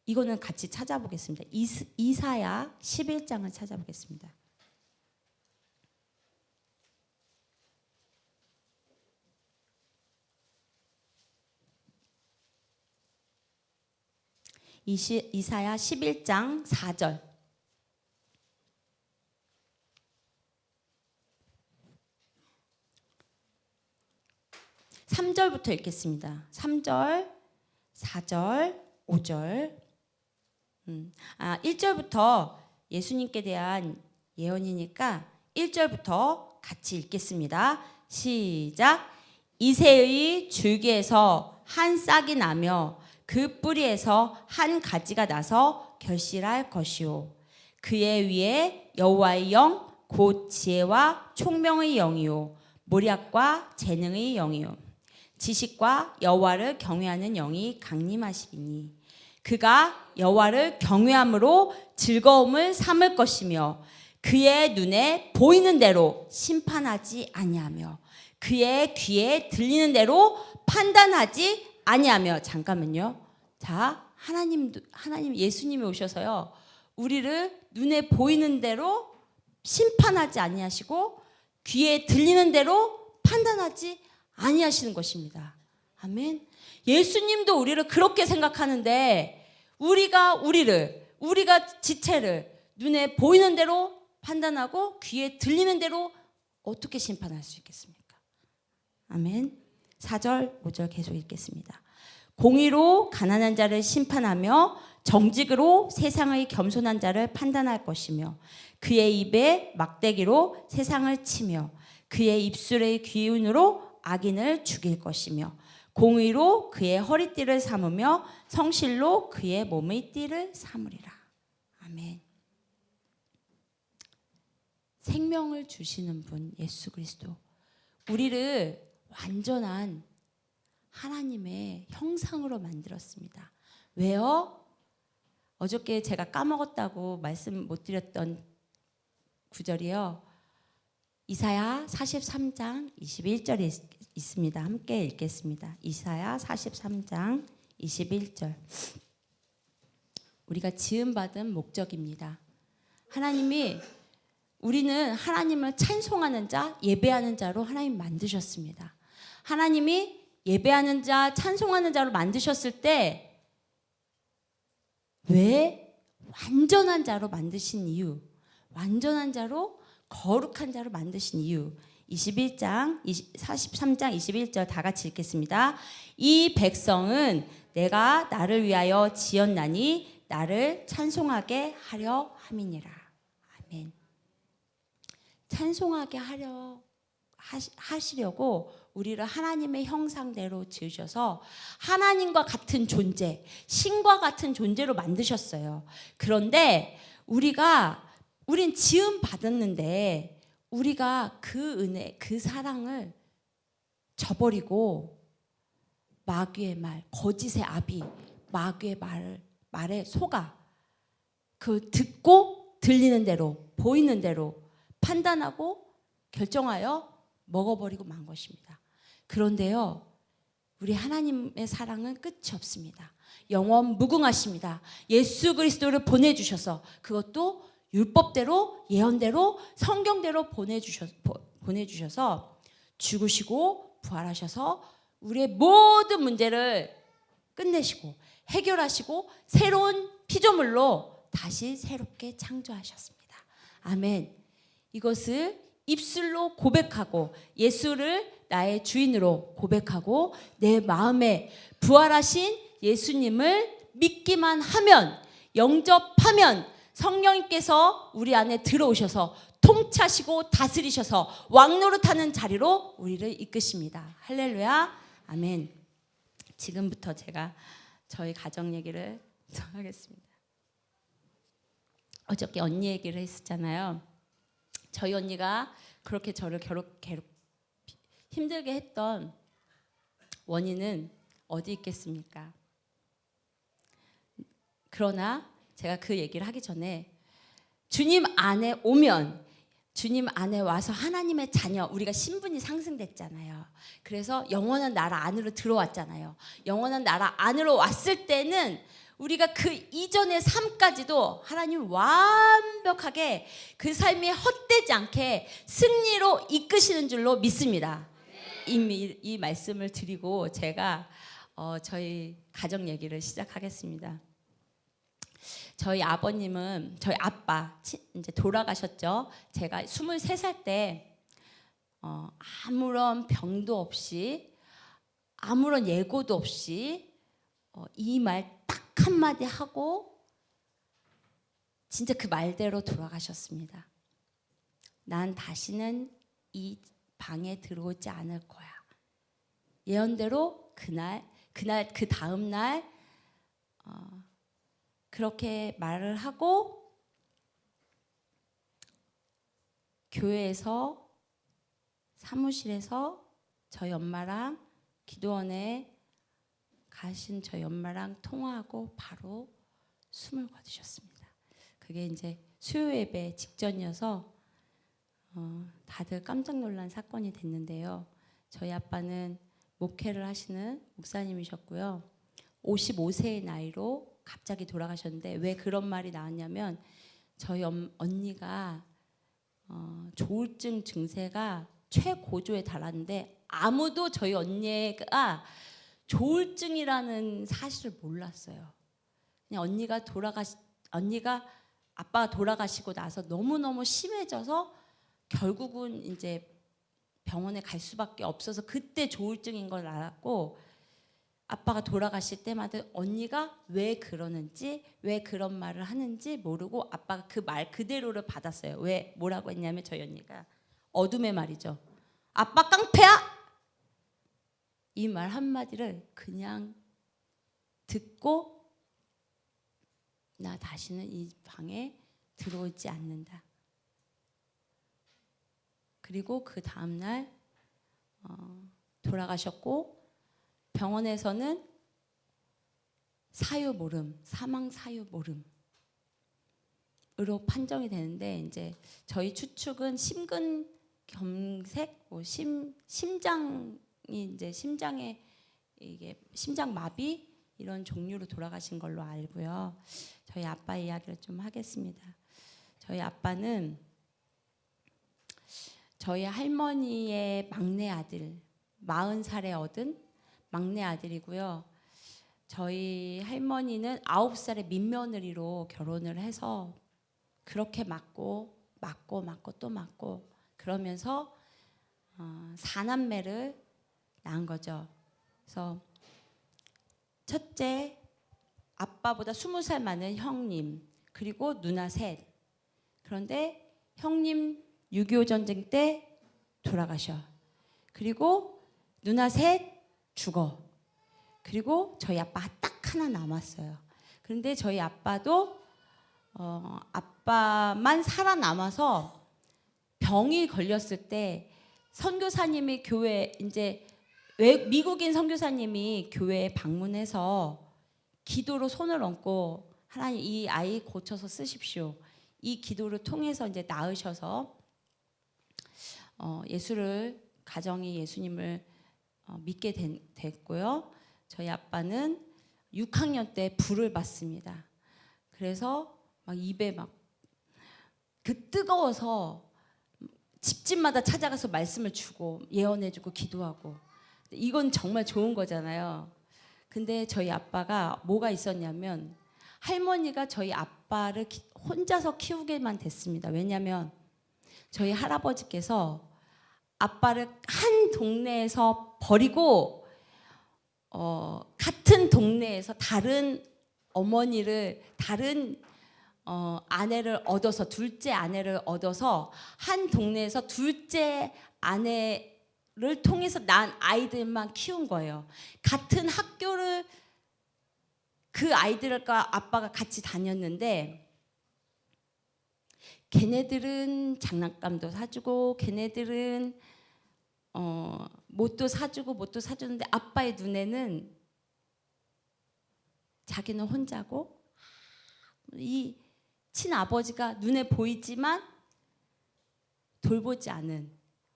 이거는 같이 찾아보겠습니다. 이사야 11장을 찾아보겠습니다. 이사야 11장 4절. 3절부터 읽겠습니다. 3절. 4절, 5절. 1절부터 예수님께 대한 예언이니까 1절부터 같이 읽겠습니다. 시작. 이새의 줄기에서 한 싹이 나며 그 뿌리에서 한 가지가 나서 결실할 것이요 그의 위에 여호와의 영 곧 지혜와 총명의 영이요 모략과 재능의 영이요 지식과 여호와를 경외하는 영이 강림하시리니 그가 여호와를 경외함으로 즐거움을 삼을 것이며 그의 눈에 보이는 대로 심판하지 아니하며 그의 귀에 들리는 대로 판단하지 아니하며. 잠깐만요. 자, 하나님 예수님이 오셔서요. 우리를 눈에 보이는 대로 심판하지 아니하시고 귀에 들리는 대로 판단하지 아니하시는 것입니다. 아멘. 예수님도 우리를 그렇게 생각하는데 우리가 지체를 눈에 보이는 대로 판단하고 귀에 들리는 대로 어떻게 심판할 수 있겠습니까? 아멘. 4절, 5절 계속 읽겠습니다. 공의로 가난한 자를 심판하며 정직으로 세상의 겸손한 자를 판단할 것이며 그의 입에 막대기로 세상을 치며 그의 입술의 기운으로 악인을 죽일 것이며 공의로 그의 허리띠를 삼으며 성실로 그의 몸의 띠를 삼으리라. 아멘. 생명을 주시는 분 예수 그리스도, 우리를 완전한 하나님의 형상으로 만들었습니다. 왜요? 어저께 제가 까먹었다고 말씀 못 드렸던 구절이요. 이사야 43장 21절에 있습니다. 함께 읽겠습니다. 이사야 43장 21절. 우리가 지음받은 목적입니다. 우리는 하나님을 찬송하는 자, 예배하는 자로 하나님 만드셨습니다. 하나님이 예배하는 자, 찬송하는 자로 만드셨을 때 왜 완전한 자로 만드신 이유, 완전한 자로 거룩한 자로 만드신 이유. 43장 21절 다 같이 읽겠습니다. 이 백성은 내가 나를 위하여 지었나니 나를 찬송하게 하려 함이니라. 아멘. 찬송하게 하시려고 우리를 하나님의 형상대로 지으셔서 하나님과 같은 존재, 신과 같은 존재로 만드셨어요. 그런데 우린 지음 받았는데 우리가 그 은혜, 그 사랑을 저버리고 마귀의 말, 거짓의 아비, 마귀의 말에 속아 그 듣고 들리는 대로, 보이는 대로 판단하고 결정하여 먹어버리고 만 것입니다. 그런데요, 우리 하나님의 사랑은 끝이 없습니다. 영원 무궁하십니다. 예수 그리스도를 보내주셔서, 그것도 율법대로, 예언대로, 성경대로 보내주셔서 죽으시고 부활하셔서 우리의 모든 문제를 끝내시고 해결하시고 새로운 피조물로 다시 새롭게 창조하셨습니다. 아멘. 이것을 입술로 고백하고 예수를 나의 주인으로 고백하고 내 마음에 부활하신 예수님을 믿기만 하면, 영접하면 성령님께서 우리 안에 들어오셔서 통치하시고 다스리셔서 왕노릇하는 자리로 우리를 이끄십니다. 할렐루야. 아멘. 지금부터 제가 저희 가정 얘기를 하겠습니다. 어저께 언니 얘기를 했었잖아요. 저희 언니가 그렇게 저를 힘들게 했던 원인은 어디 있겠습니까? 그러나 제가 그 얘기를 하기 전에 주님 안에 오면, 주님 안에 와서 하나님의 자녀, 우리가 신분이 상승됐잖아요. 그래서 영원한 나라 안으로 들어왔잖아요. 영원한 나라 안으로 왔을 때는 우리가 그 이전의 삶까지도 하나님 완벽하게 그 삶이 헛되지 않게 승리로 이끄시는 줄로 믿습니다. 이 말씀을 드리고 제가 저희 가정 얘기를 시작하겠습니다. 저희 아버님은, 저희 아빠 이제 돌아가셨죠. 제가 23살 때 아무런 병도 없이, 아무런 예고도 없이 이 말 딱 한마디 하고 진짜 그 말대로 돌아가셨습니다. 난 다시는 이 방에 들어오지 않을 거야. 예언대로 그 다음 날 그렇게 말을 하고 교회에서 사무실에서 저희 엄마랑 기도원에 가신 저희 엄마랑 통화하고 바로 숨을 거두셨습니다. 그게 이제 수요 예배 직전이어서 다들 깜짝 놀란 사건이 됐는데요. 저희 아빠는 목회를 하시는 목사님이셨고요. 55세의 나이로 갑자기 돌아가셨는데 왜 그런 말이 나왔냐면 저희 언니가 조울증 증세가 최고조에 달았는데 아무도 저희 언니가 조울증이라는 사실을 몰랐어요. 그냥 언니가 아빠가 돌아가시고 나서 너무너무 심해져서 결국은 이제 병원에 갈 수밖에 없어서 그때 조울증인 걸 알았고 아빠가 돌아가실 때마다 언니가 왜 그러는지 왜 그런 말을 하는지 모르고 아빠가 그 말 그대로를 받았어요. 왜 뭐라고 했냐면 저희 언니가 어둠의 말이죠. 아빠 깡패야! 이 말 한마디를 그냥 듣고 나 다시는 이 방에 들어오지 않는다. 그리고 그 다음날 돌아가셨고 병원에서는 사유 모름, 사망 사유 모름으로 판정이 되는데 이제 저희 추측은 심근경색, 심장이 이제 심장에 이게 심장 마비 이런 종류로 돌아가신 걸로 알고요. 저희 아빠 이야기를 좀 하겠습니다. 저희 아빠는 저희 할머니의 막내 아들, 40살에 얻은 막내 아들이고요. 저희 할머니는 9살에 민며느리로 결혼을 해서 그렇게 맞고 또 맞고 그러면서 4남매를 낳은 거죠. 그래서 첫째, 아빠보다 20살 많은 형님, 그리고 누나 셋. 그런데 형님 6.25 전쟁 때 돌아가셔. 그리고 누나 셋 죽어. 그리고 저희 아빠 딱 하나 남았어요. 그런데 저희 아빠도 아빠만 살아남아서 병이 걸렸을 때 선교사님이 교회 이제 미국인 선교사님이 교회에 방문해서 기도로 손을 얹고 하나님 이 아이 고쳐서 쓰십시오. 이 기도를 통해서 이제 나으셔서 가정이 예수님을 믿게 됐고요. 저희 아빠는 6학년 때 불을 받습니다. 그래서 막 입에 막 그 뜨거워서 집집마다 찾아가서 말씀을 주고 예언해주고 기도하고 이건 정말 좋은 거잖아요. 근데 저희 아빠가 뭐가 있었냐면 할머니가 저희 아빠를 혼자서 키우게만 됐습니다. 왜냐하면 저희 할아버지께서 아빠를 한 동네에서 버리고 같은 동네에서 다른 어머니를 다른 아내를 얻어서 둘째 아내를 얻어서 한 동네에서 둘째 아내를 통해서 난 아이들만 키운 거예요. 같은 학교를 그 아이들과 아빠가 같이 다녔는데 걔네들은 장난감도 사주고 걔네들은 뭣도 사주는데 아빠의 눈에는 자기는 혼자고 이 친아버지가 눈에 보이지만 돌보지 않은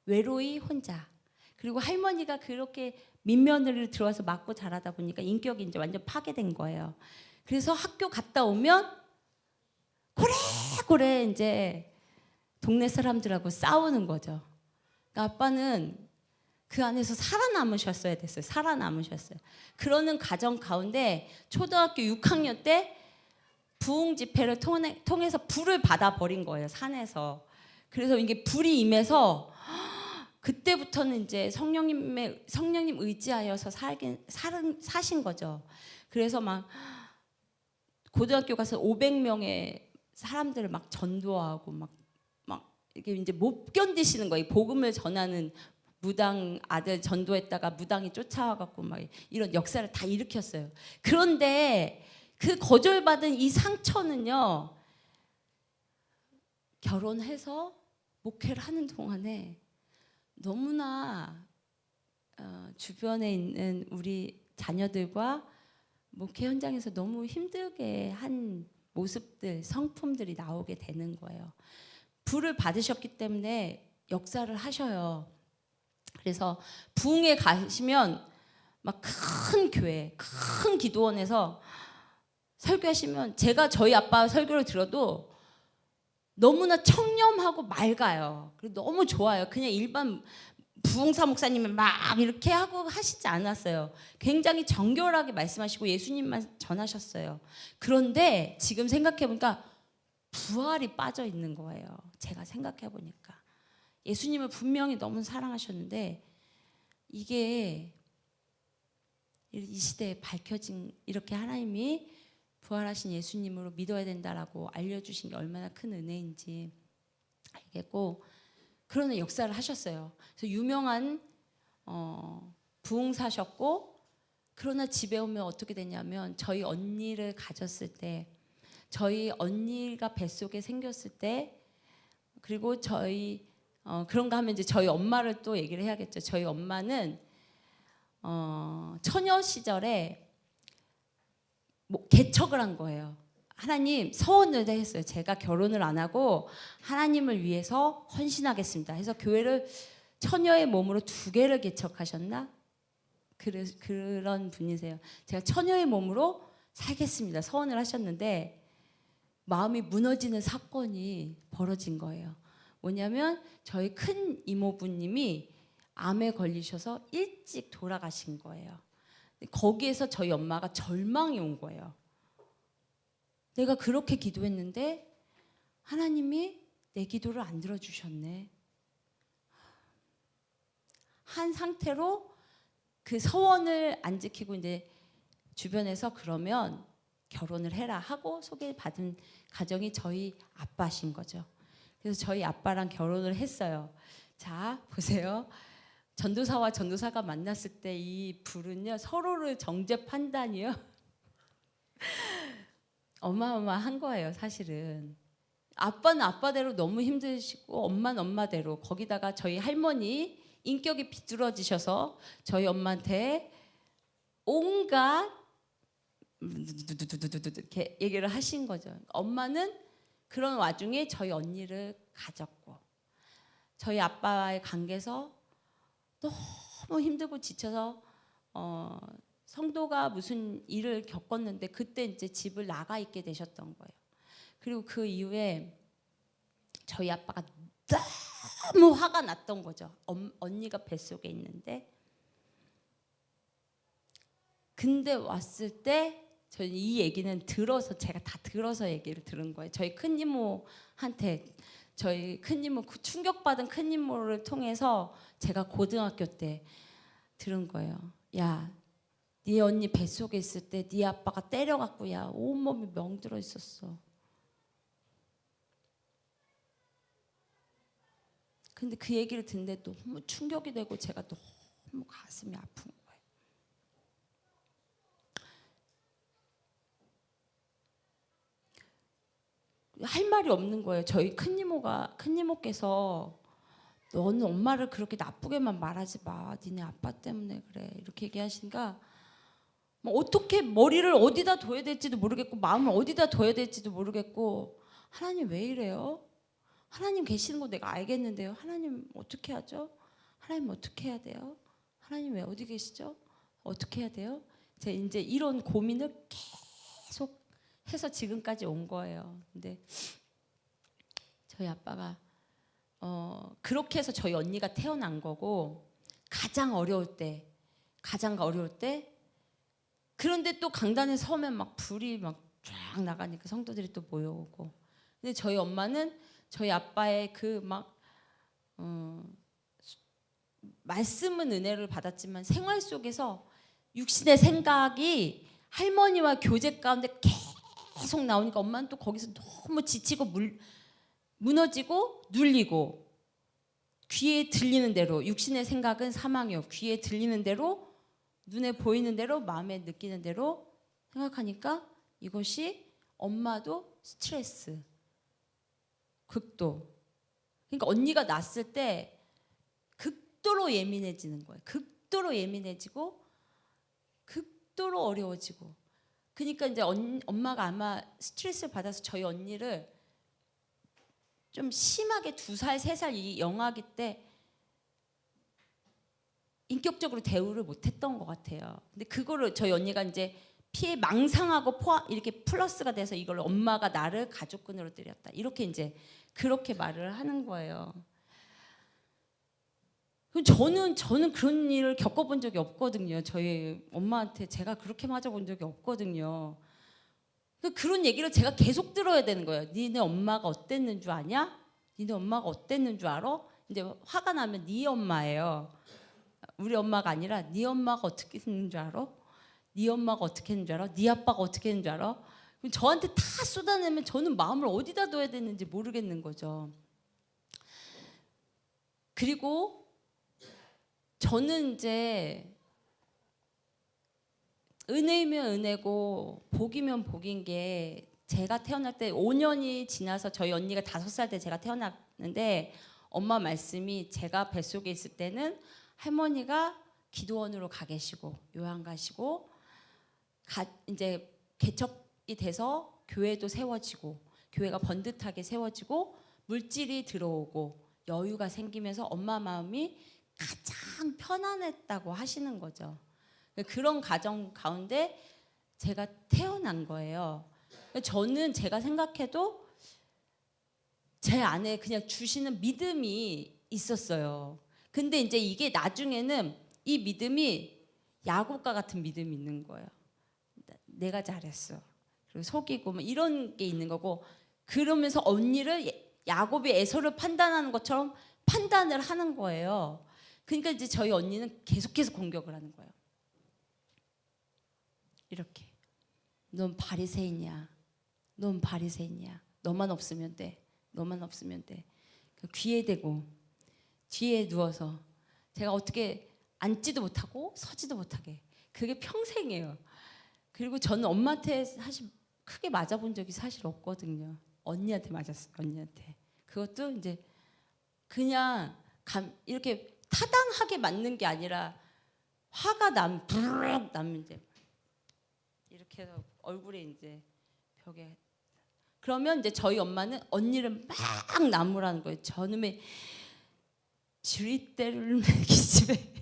외로이 혼자. 그리고 할머니가 그렇게 민며느리를 들어와서 맞고 자라다 보니까 인격이 이제 완전 파괴된 거예요. 그래서 학교 갔다 오면 고래고래 이제 동네 사람들하고 싸우는 거죠. 그러니까 아빠는 그 안에서 살아남으셨어야 됐어요. 살아남으셨어요. 그러는 가정 가운데 초등학교 6학년 때 부흥 집회를 통해서 불을 받아버린 거예요. 산에서. 그래서 이게 불이 임해서 그때부터는 이제 성령님 의지하여서 사신 거죠. 그래서 막 고등학교 가서 500명의 사람들을 막 전도하고 막 이게 이제 못 견디시는 거예요. 복음을 전하는 무당 아들 전도했다가 무당이 쫓아와갖고 막 이런 역사를 다 일으켰어요. 그런데 그 거절받은 이 상처는요, 결혼해서 목회를 하는 동안에 너무나 주변에 있는 우리 자녀들과 목회 현장에서 너무 힘들게 한 모습들, 성품들이 나오게 되는 거예요. 부를 받으셨기 때문에 역사를 하셔요. 그래서 부흥에 가시면 막 큰 교회, 큰 기도원에서 설교하시면 제가 저희 아빠 설교를 들어도 너무나 청렴하고 맑아요. 그리고 너무 좋아요. 그냥 일반 부흥사 목사님은 막 이렇게 하고 하시지 않았어요. 굉장히 정결하게 말씀하시고 예수님만 전하셨어요. 그런데 지금 생각해보니까 부활이 빠져 있는 거예요. 제가 생각해보니까 예수님을 분명히 너무 사랑하셨는데 이게 이 시대에 밝혀진, 이렇게 하나님이 부활하신 예수님으로 믿어야 된다라고 알려주신 게 얼마나 큰 은혜인지 알겠고, 그런 역사를 하셨어요. 그래서 유명한 부흥사셨고, 그러나 집에 오면 어떻게 됐냐면 저희 언니를 가졌을 때, 저희 언니가 뱃속에 생겼을 때, 그리고 저희 그런가 하면 이제 저희 엄마를 또 얘기를 해야겠죠. 저희 엄마는 처녀 시절에 개척을 한 거예요. 하나님 서원을 했어요. 제가 결혼을 안 하고 하나님을 위해서 헌신하겠습니다. 해서 교회를 처녀의 몸으로 2개를 개척하셨나? 그런 분이세요. 제가 처녀의 몸으로 살겠습니다. 서원을 하셨는데 마음이 무너지는 사건이 벌어진 거예요. 뭐냐면 저희 큰 이모부님이 암에 걸리셔서 일찍 돌아가신 거예요. 거기에서 저희 엄마가 절망이 온 거예요. 내가 그렇게 기도했는데 하나님이 내 기도를 안 들어주셨네. 한 상태로 그 서원을 안 지키고 이제 주변에서 그러면 결혼을 해라 하고 소개받은 가정이 저희 아빠신 거죠. 그래서 저희 아빠랑 결혼을 했어요. 자, 보세요. 전도사와 전도사가 만났을 때 이 불은요, 서로를 정죄 판단이요. 어마어마한 거예요, 사실은. 아빠는 아빠대로 너무 힘드시고 엄마는 엄마대로, 거기다가 저희 할머니 인격이 비뚤어지셔서 저희 엄마한테 온갖 이렇게 얘기를 하신 거죠. 엄마는 그런 와중에 저희 언니를 가졌고, 저희 아빠와의 관계에서 너무 힘들고 지쳐서 성도가 무슨 일을 겪었는데 그때 이제 집을 나가 있게 되셨던 거예요. 그리고 그 이후에 저희 아빠가 너무 화가 났던 거죠. 언니가 뱃속에 있는데. 근데 왔을 때 저는 이 얘기는 들어서, 제가 다 들어서 얘기를 들은 거예요. 저희 큰 이모한테, 저희 큰 이모, 충격받은 큰 이모를 통해서 제가 고등학교 때 들은 거예요. 야, 네 언니 뱃속에 있을 때 네 아빠가 때려갖고 야 온몸이 멍들어 있었어. 근데 그 얘기를 듣는데 너무 충격이 되고 제가 너무 가슴이 아픈 거예요. 할 말이 없는 거예요. 저희 큰이모께서 너는 엄마를 그렇게 나쁘게만 말하지 마. 니네 아빠 때문에 그래. 이렇게 얘기하시니까 어떻게 머리를 어디다 둬야 될지도 모르겠고 마음을 어디다 둬야 될지도 모르겠고, 하나님 왜 이래요? 하나님 계시는 거 내가 알겠는데요. 하나님 어떻게 하죠? 하나님 어떻게 해야 돼요? 하나님 왜 어디 계시죠? 어떻게 해야 돼요? 제가 이제 이런 고민을 계속 해서 지금까지 온 거예요. 근데 저희 아빠가 그렇게 해서 저희 언니가 태어난 거고, 가장 어려울 때 그런데 또 강단에 서면 막 불이 막 쫙 나가니까 성도들이 또 모여오고. 근데 저희 엄마는 저희 아빠의 그 막 말씀은 은혜를 받았지만 생활 속에서 육신의 생각이 할머니와 교제 가운데 계속 나오니까 엄마는 또 거기서 너무 지치고 무너지고 눌리고 귀에 들리는 대로 육신의 생각은 사망이요. 귀에 들리는 대로 눈에 보이는 대로 마음에 느끼는 대로 생각하니까 이것이 엄마도 스트레스 극도. 그러니까 언니가 낳았을 때 극도로 예민해지는 거예요. 극도로 예민해지고 극도로 어려워지고. 그러니까 이제 엄마가 아마 스트레스를 받아서 저희 언니를 좀 심하게 2살, 3살 이 영아기 때 인격적으로 대우를 못했던 것 같아요. 근데 그거를 저희 언니가 이제 피해 망상하고 이렇게 플러스가 돼서 이걸 엄마가 나를 가족근으로 때렸다. 이렇게 이제 그렇게 말을 하는 거예요. 저는 그런 일을 겪어본 적이 없거든요. 저희 엄마한테 제가 그렇게 맞아본 적이 없거든요. 그런 얘기를 제가 계속 들어야 되는 거예요. 니네 엄마가 어땠는 줄 아냐? 니네 엄마가 어땠는 줄 알아? 이제 화가 나면 네 엄마예요. 우리 엄마가 아니라 네 엄마가 어떻게 했는 줄 알아? 네 엄마가 어떻게 했는 줄 알아? 네 아빠가 어떻게 했는 줄 알아? 저한테 다 쏟아내면 저는 마음을 어디다 둬야 되는지 모르겠는 거죠. 그리고 저는 이제 은혜이면 은혜고 복이면 복인 게 제가 태어날 때 5년이 지나서 저희 언니가 5살 때 제가 태어났는데 엄마 말씀이 제가 뱃속에 있을 때는 할머니가 기도원으로 가 계시고 요양 가시고 이제 개척이 돼서 교회도 세워지고 교회가 번듯하게 세워지고 물질이 들어오고 여유가 생기면서 엄마 마음이 가장 편안했다고 하시는 거죠. 그런 가정 가운데 제가 태어난 거예요. 저는 제가 생각해도 제 안에 그냥 주시는 믿음이 있었어요. 근데 이제 이게 나중에는 이 믿음이 야곱과 같은 믿음이 있는 거예요. 내가 잘했어. 그리고 속이고 뭐 이런 게 있는 거고 그러면서 언니를 야곱이 에서를 판단하는 것처럼 판단을 하는 거예요. 그러니까 이제 저희 언니는 계속해서 공격을 하는 거예요. 이렇게 넌 바리새인이야. 넌 바리새인이야. 너만 없으면 돼. 너만 없으면 돼. 귀에 대고 뒤에 누워서 제가 어떻게 앉지도 못하고 서지도 못하게 그게 평생이에요. 그리고 저는 엄마한테 사실 크게 맞아본 적이 사실 없거든요. 언니한테 맞았어요. 언니한테. 그것도 이제 그냥 이렇게 타당하게 맞는 게 아니라 화가 부르륵 나면 이제 이렇게 해서 얼굴에 이제 벽에 그러면 이제 저희 엄마는 언니를 막 나무라는 거예요. 저놈의 주리대를 기집애.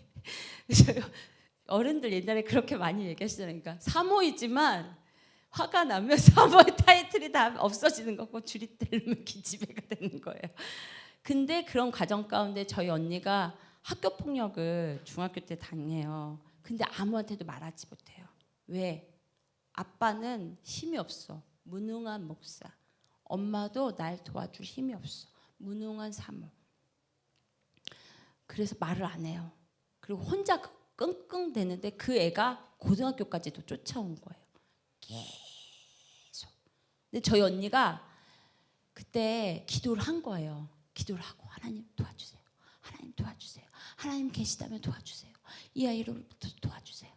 어른들 옛날에 그렇게 많이 얘기하시잖아요. 그러니까 사모이지만 화가 나면 사모의 타이틀이 다 없어지는 거고 주리대를 기집애가 되는 거예요. 근데 그런 과정 가운데 저희 언니가 학교 폭력을 중학교 때 당해요. 근데 아무한테도 말하지 못해요. 왜? 아빠는 힘이 없어. 무능한 목사. 엄마도 날 도와줄 힘이 없어. 무능한 사모. 그래서 말을 안 해요. 그리고 혼자 끙끙대는데 그 애가 고등학교까지도 쫓아온 거예요. 계속. 근데 저희 언니가 그때 기도를 한 거예요. 기도를 하고 하나님 도와주세요. 하나님 도와주세요. 하나님 계시다면 도와주세요. 이 아이로부터 도와주세요.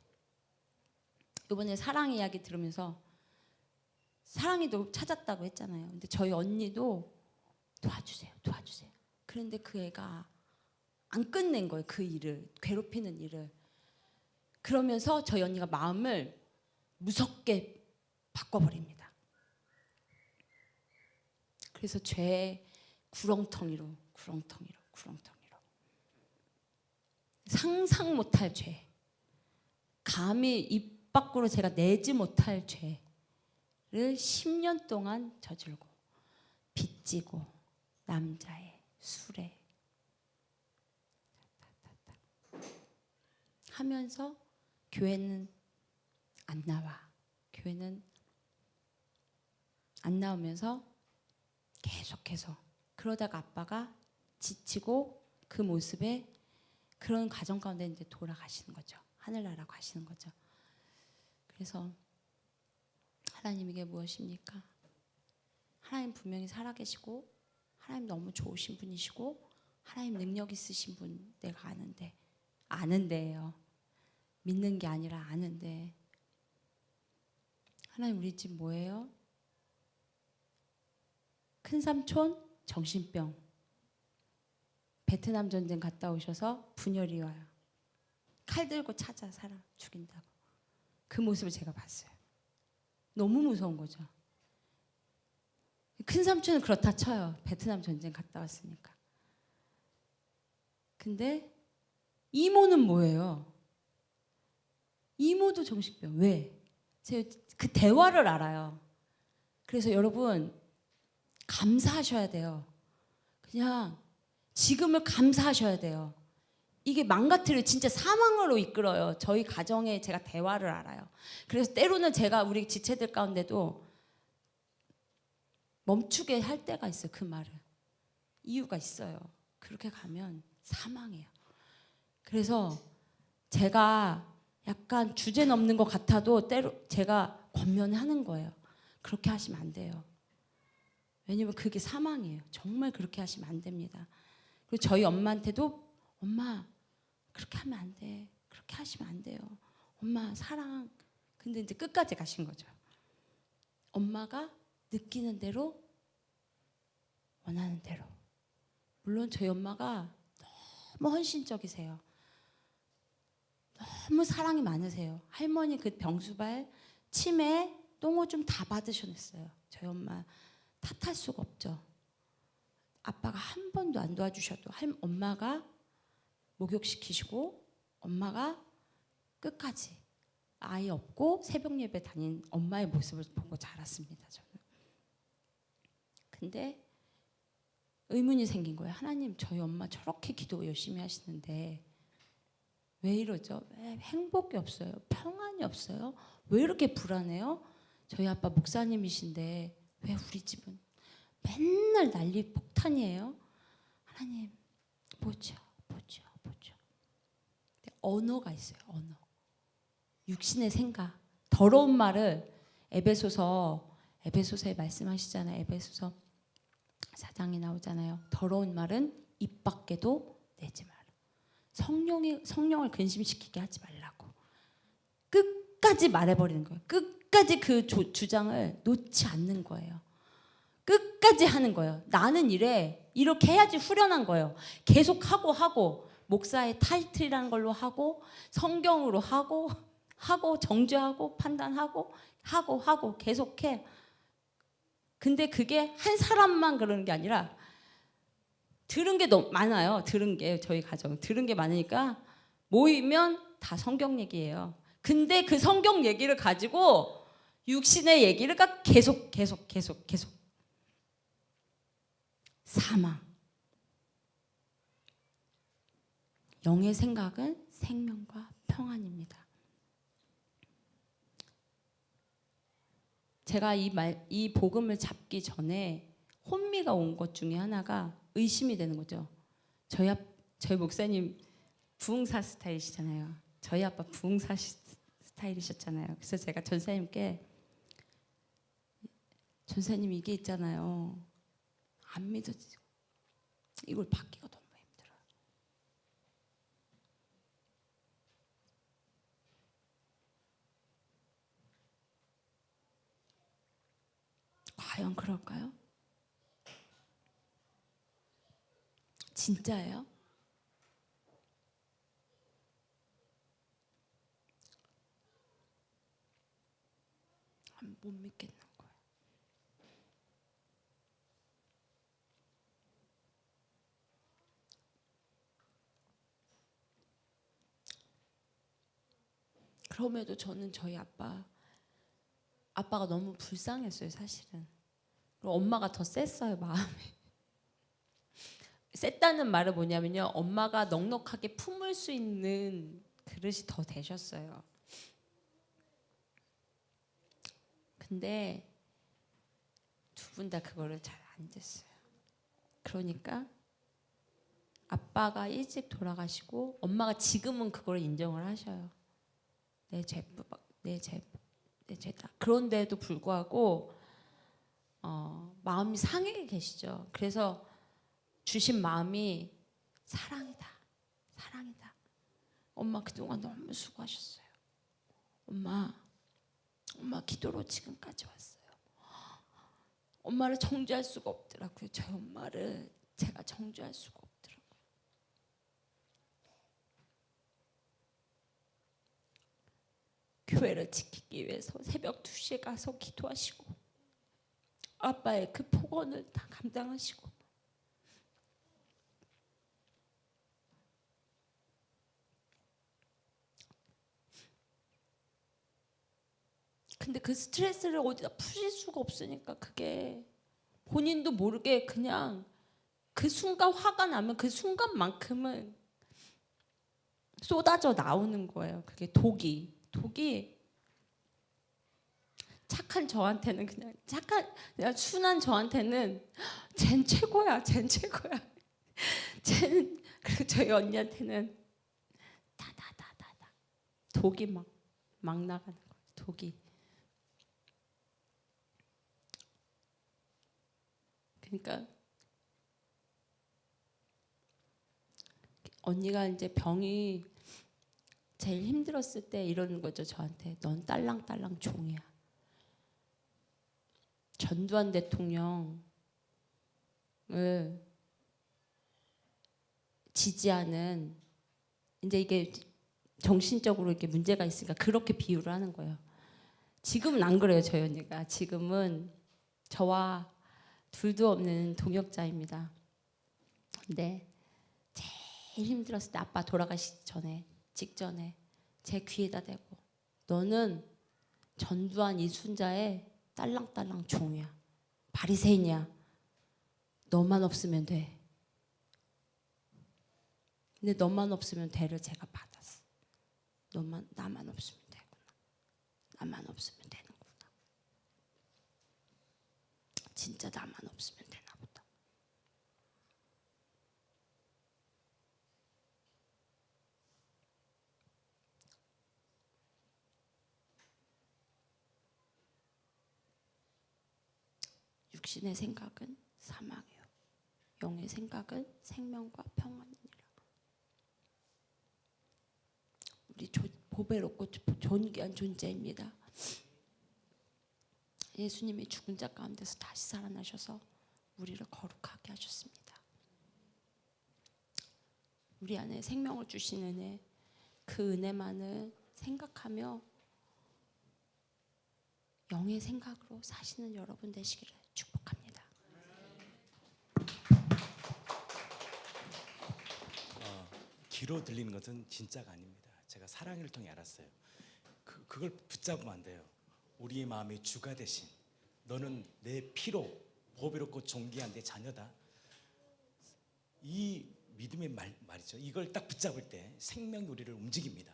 이번에 사랑 이야기 들으면서 사랑이도 찾았다고 했잖아요. 근데 저희 언니도 도와주세요. 도와주세요. 그런데 그 애가 안 끝낸 거예요. 그 일을. 괴롭히는 일을. 그러면서 저희 언니가 마음을 무섭게 바꿔버립니다. 그래서 죄의 구렁텅이로 상상 못할 죄, 감히 입 밖으로 제가 내지 못할 죄를 10년 동안 저질고 빚지고 남자의 술에 하면서 교회는 안 나와. 교회는 안 나오면서 계속해서 그러다가 아빠가 지치고 그 모습에 그런 가정 가운데 이제 돌아가시는 거죠. 하늘나라 가시는 거죠. 그래서 하나님 이게 무엇입니까? 하나님 분명히 살아계시고 하나님 너무 좋으신 분이시고 하나님 능력 있으신 분 내가 아는데요. 믿는 게 아니라 아는데 하나님 우리 집 뭐예요? 큰 삼촌 정신병 베트남 전쟁 갔다 오셔서 분열이 와요. 칼 들고 찾아 사람 죽인다고. 그 모습을 제가 봤어요. 너무 무서운 거죠. 큰 삼촌은 그렇다 쳐요. 베트남 전쟁 갔다 왔으니까. 근데 이모는 뭐예요? 이모도 정신병. 왜? 제가 그 대화를 알아요. 그래서 여러분 감사하셔야 돼요. 그냥 지금을 감사하셔야 돼요. 이게 망가뜨려 진짜 사망으로 이끌어요. 저희 가정에 제가 대화를 알아요. 그래서 때로는 제가 우리 지체들 가운데도 멈추게 할 때가 있어요. 그 말을. 이유가 있어요. 그렇게 가면 사망이에요. 그래서 제가 약간 주제 넘는 것 같아도 때로 제가 권면하는 거예요. 그렇게 하시면 안 돼요. 왜냐면 그게 사망이에요. 정말 그렇게 하시면 안 됩니다. 그리고 저희 엄마한테도 엄마 그렇게 하면 안 돼. 그렇게 하시면 안 돼요. 엄마 사랑. 근데 이제 끝까지 가신 거죠. 엄마가 느끼는 대로 원하는 대로. 물론 저희 엄마가 너무 헌신적이세요. 너무 사랑이 많으세요. 할머니 그 병수발, 치매, 똥오줌 다 받으셨어요. 저희 엄마 탓할 수가 없죠. 아빠가 한 번도 안 도와주셔도 엄마가 목욕시키시고 엄마가 끝까지 아이 없고 새벽 예배 다닌 엄마의 모습을 보고 자랐습니다. 저는. 근데 의문이 생긴 거예요. 하나님 저희 엄마 저렇게 기도 열심히 하시는데 왜 이러죠? 왜 행복이 없어요? 평안이 없어요? 왜 이렇게 불안해요? 저희 아빠 목사님이신데 왜 우리 집은 맨날 난리 폭탄이에요? 하나님 보죠. 언어가 있어요. 언어. 육신의 생각. 더러운 말을 에베소서에 말씀하시잖아요. 에베소서 4장에 나오잖아요. 더러운 말은 입 밖에도 내지 마라. 성령을 근심시키게 하지 말라고. 끝까지 말해버리는 거예요. 끝까지 그 주장을 놓지 않는 거예요. 끝까지 하는 거예요. 나는 이렇게 해야지 후련한 거예요. 계속 하고 목사의 타이틀이라는 걸로 하고 성경으로 하고 정죄하고 판단하고 하고 계속해. 근데 그게 한 사람만 그러는 게 아니라 들은 게 너무 많아요. 들은 게 저희 가정 들은 게 많으니까 모이면 다 성경 얘기예요. 근데 그 성경 얘기를 가지고 육신의 얘기를 계속 사망. 영의 생각은 생명과 평안입니다. 제가 이 복음을 잡기 전에 혼미가 온 것 중에 하나가 의심이 되는 거죠. 저희 목사님 부흥사 스타일이시잖아요. 저희 아빠 부흥사 스타일이셨잖아요. 그래서 제가 전사님께 전사님 이게 있잖아요. 안 믿어지고 이걸 받기가 너무 힘들어요. 과연 그럴까요? 진짜예요? 못 믿겠는 거예요. 그럼에도 저는 저희 아빠가 너무 불쌍했어요, 사실은. 그리고 엄마가 더 셌어요, 마음이. 셌다는 말은 뭐냐면요, 엄마가 넉넉하게 품을 수 있는 그릇이 더 되셨어요. 근데 두 분 다 그거를 잘 안 됐어요. 그러니까 아빠가 일찍 돌아가시고 엄마가 지금은 그걸 인정을 하셔요. 내 죄다. 그런데도 불구하고 마음이 상해 계시죠. 그래서 주신 마음이 사랑이다. 사랑이다. 엄마 그동안 너무 수고하셨어요. 엄마 기도로 지금까지 왔어요. 엄마를 정죄할 수가 없더라고요. 저희 엄마를 제가 정죄할 수가 없더라고요. 교회를 지키기 위해서 새벽 2시에 가서 기도하시고 아빠의 그 폭언을 다 감당하시고 근데 그 스트레스를 어디다 푸실 수가 없으니까 그게 본인도 모르게 그냥 그 순간 화가 나면 그 순간만큼은 쏟아져 나오는 거예요. 그게 독이 착한 저한테는 그냥 순한 저한테는 쟨 최고야. 쟨 그리고 저희 언니한테는 다다다다다 독이 막 나가는 거예요. 독이. 그러니까 언니가 이제 병이 제일 힘들었을 때 이러는 거죠. 저한테 넌 딸랑딸랑 종이야. 전두환 대통령을 지지하는 이제 이게 정신적으로 이렇게 문제가 있으니까 그렇게 비유를 하는 거예요. 지금은 안 그래요. 저희 언니가 지금은 저와 둘도 없는 동역자입니다. 근데 제일 힘들었을 때 아빠 돌아가시기 직전에 제 귀에다 대고 너는 전두환 이순자의 딸랑딸랑 종이야. 바리새인이야. 너만 없으면 돼. 근데 너만 없으면 돼를 제가 받았어. 나만 없으면 되구나. 나만 없으면 되는구나. 진짜 나만 없으면 되나 보다. 육신의 생각은 사망이요 영의 생각은 생명과 평안이니라. 우리 보배롭고 존귀한 존재입니다. 예수님이 죽은 자 가운데서 다시 살아나셔서 우리를 거룩하게 하셨습니다. 우리 안에 생명을 주신 은혜, 그 은혜만을 생각하며 영의 생각으로 사시는 여러분 되시기를 축복합니다. 귀로 들리는 것은 진짜가 아닙니다. 제가 사랑을 통해 알았어요. 그걸 붙잡으면 안 돼요. 우리의 마음의 주가 되신 너는 내 피로 보배롭고 존귀한 내 자녀다. 이 믿음의 말이죠. 이걸 딱 붙잡을 때 생명이 우리를 움직입니다.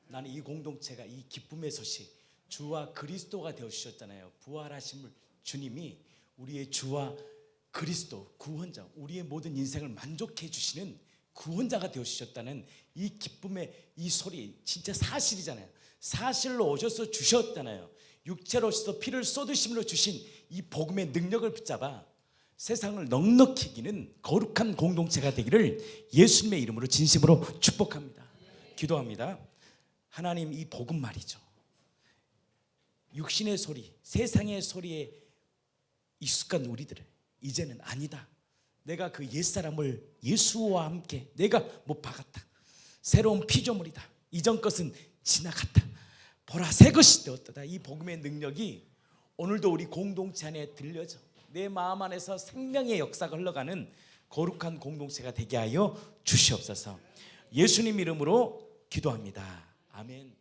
나는 이 공동체가 이 기쁨의 소식, 주와 그리스도가 되어주셨잖아요. 부활하신 주님이 우리의 주와 그리스도 구원자, 우리의 모든 인생을 만족해 주시는 구원자가 되어주셨다는 이 기쁨의 이 소리, 진짜 사실이잖아요. 사실로 오셔서 주셨잖아요. 육체로 오셔서 피를 쏟으심으로 주신 이 복음의 능력을 붙잡아 세상을 넉넉히 이기는 거룩한 공동체가 되기를 예수님의 이름으로 진심으로 축복합니다. 기도합니다. 하나님, 이 복음 말이죠. 육신의 소리, 세상의 소리에 익숙한 우리들을 이제는 아니다. 내가 그 옛사람을 예수와 함께 내가 못 박았다. 새로운 피조물이다. 이전 것은 지나갔다. 보라, 새 것이 되었다. 이 복음의 능력이 오늘도 우리 공동체 안에 들려져 내 마음 안에서 생명의 역사가 흘러가는 거룩한 공동체가 되게 하여 주시옵소서. 예수님 이름으로 기도합니다. 아멘.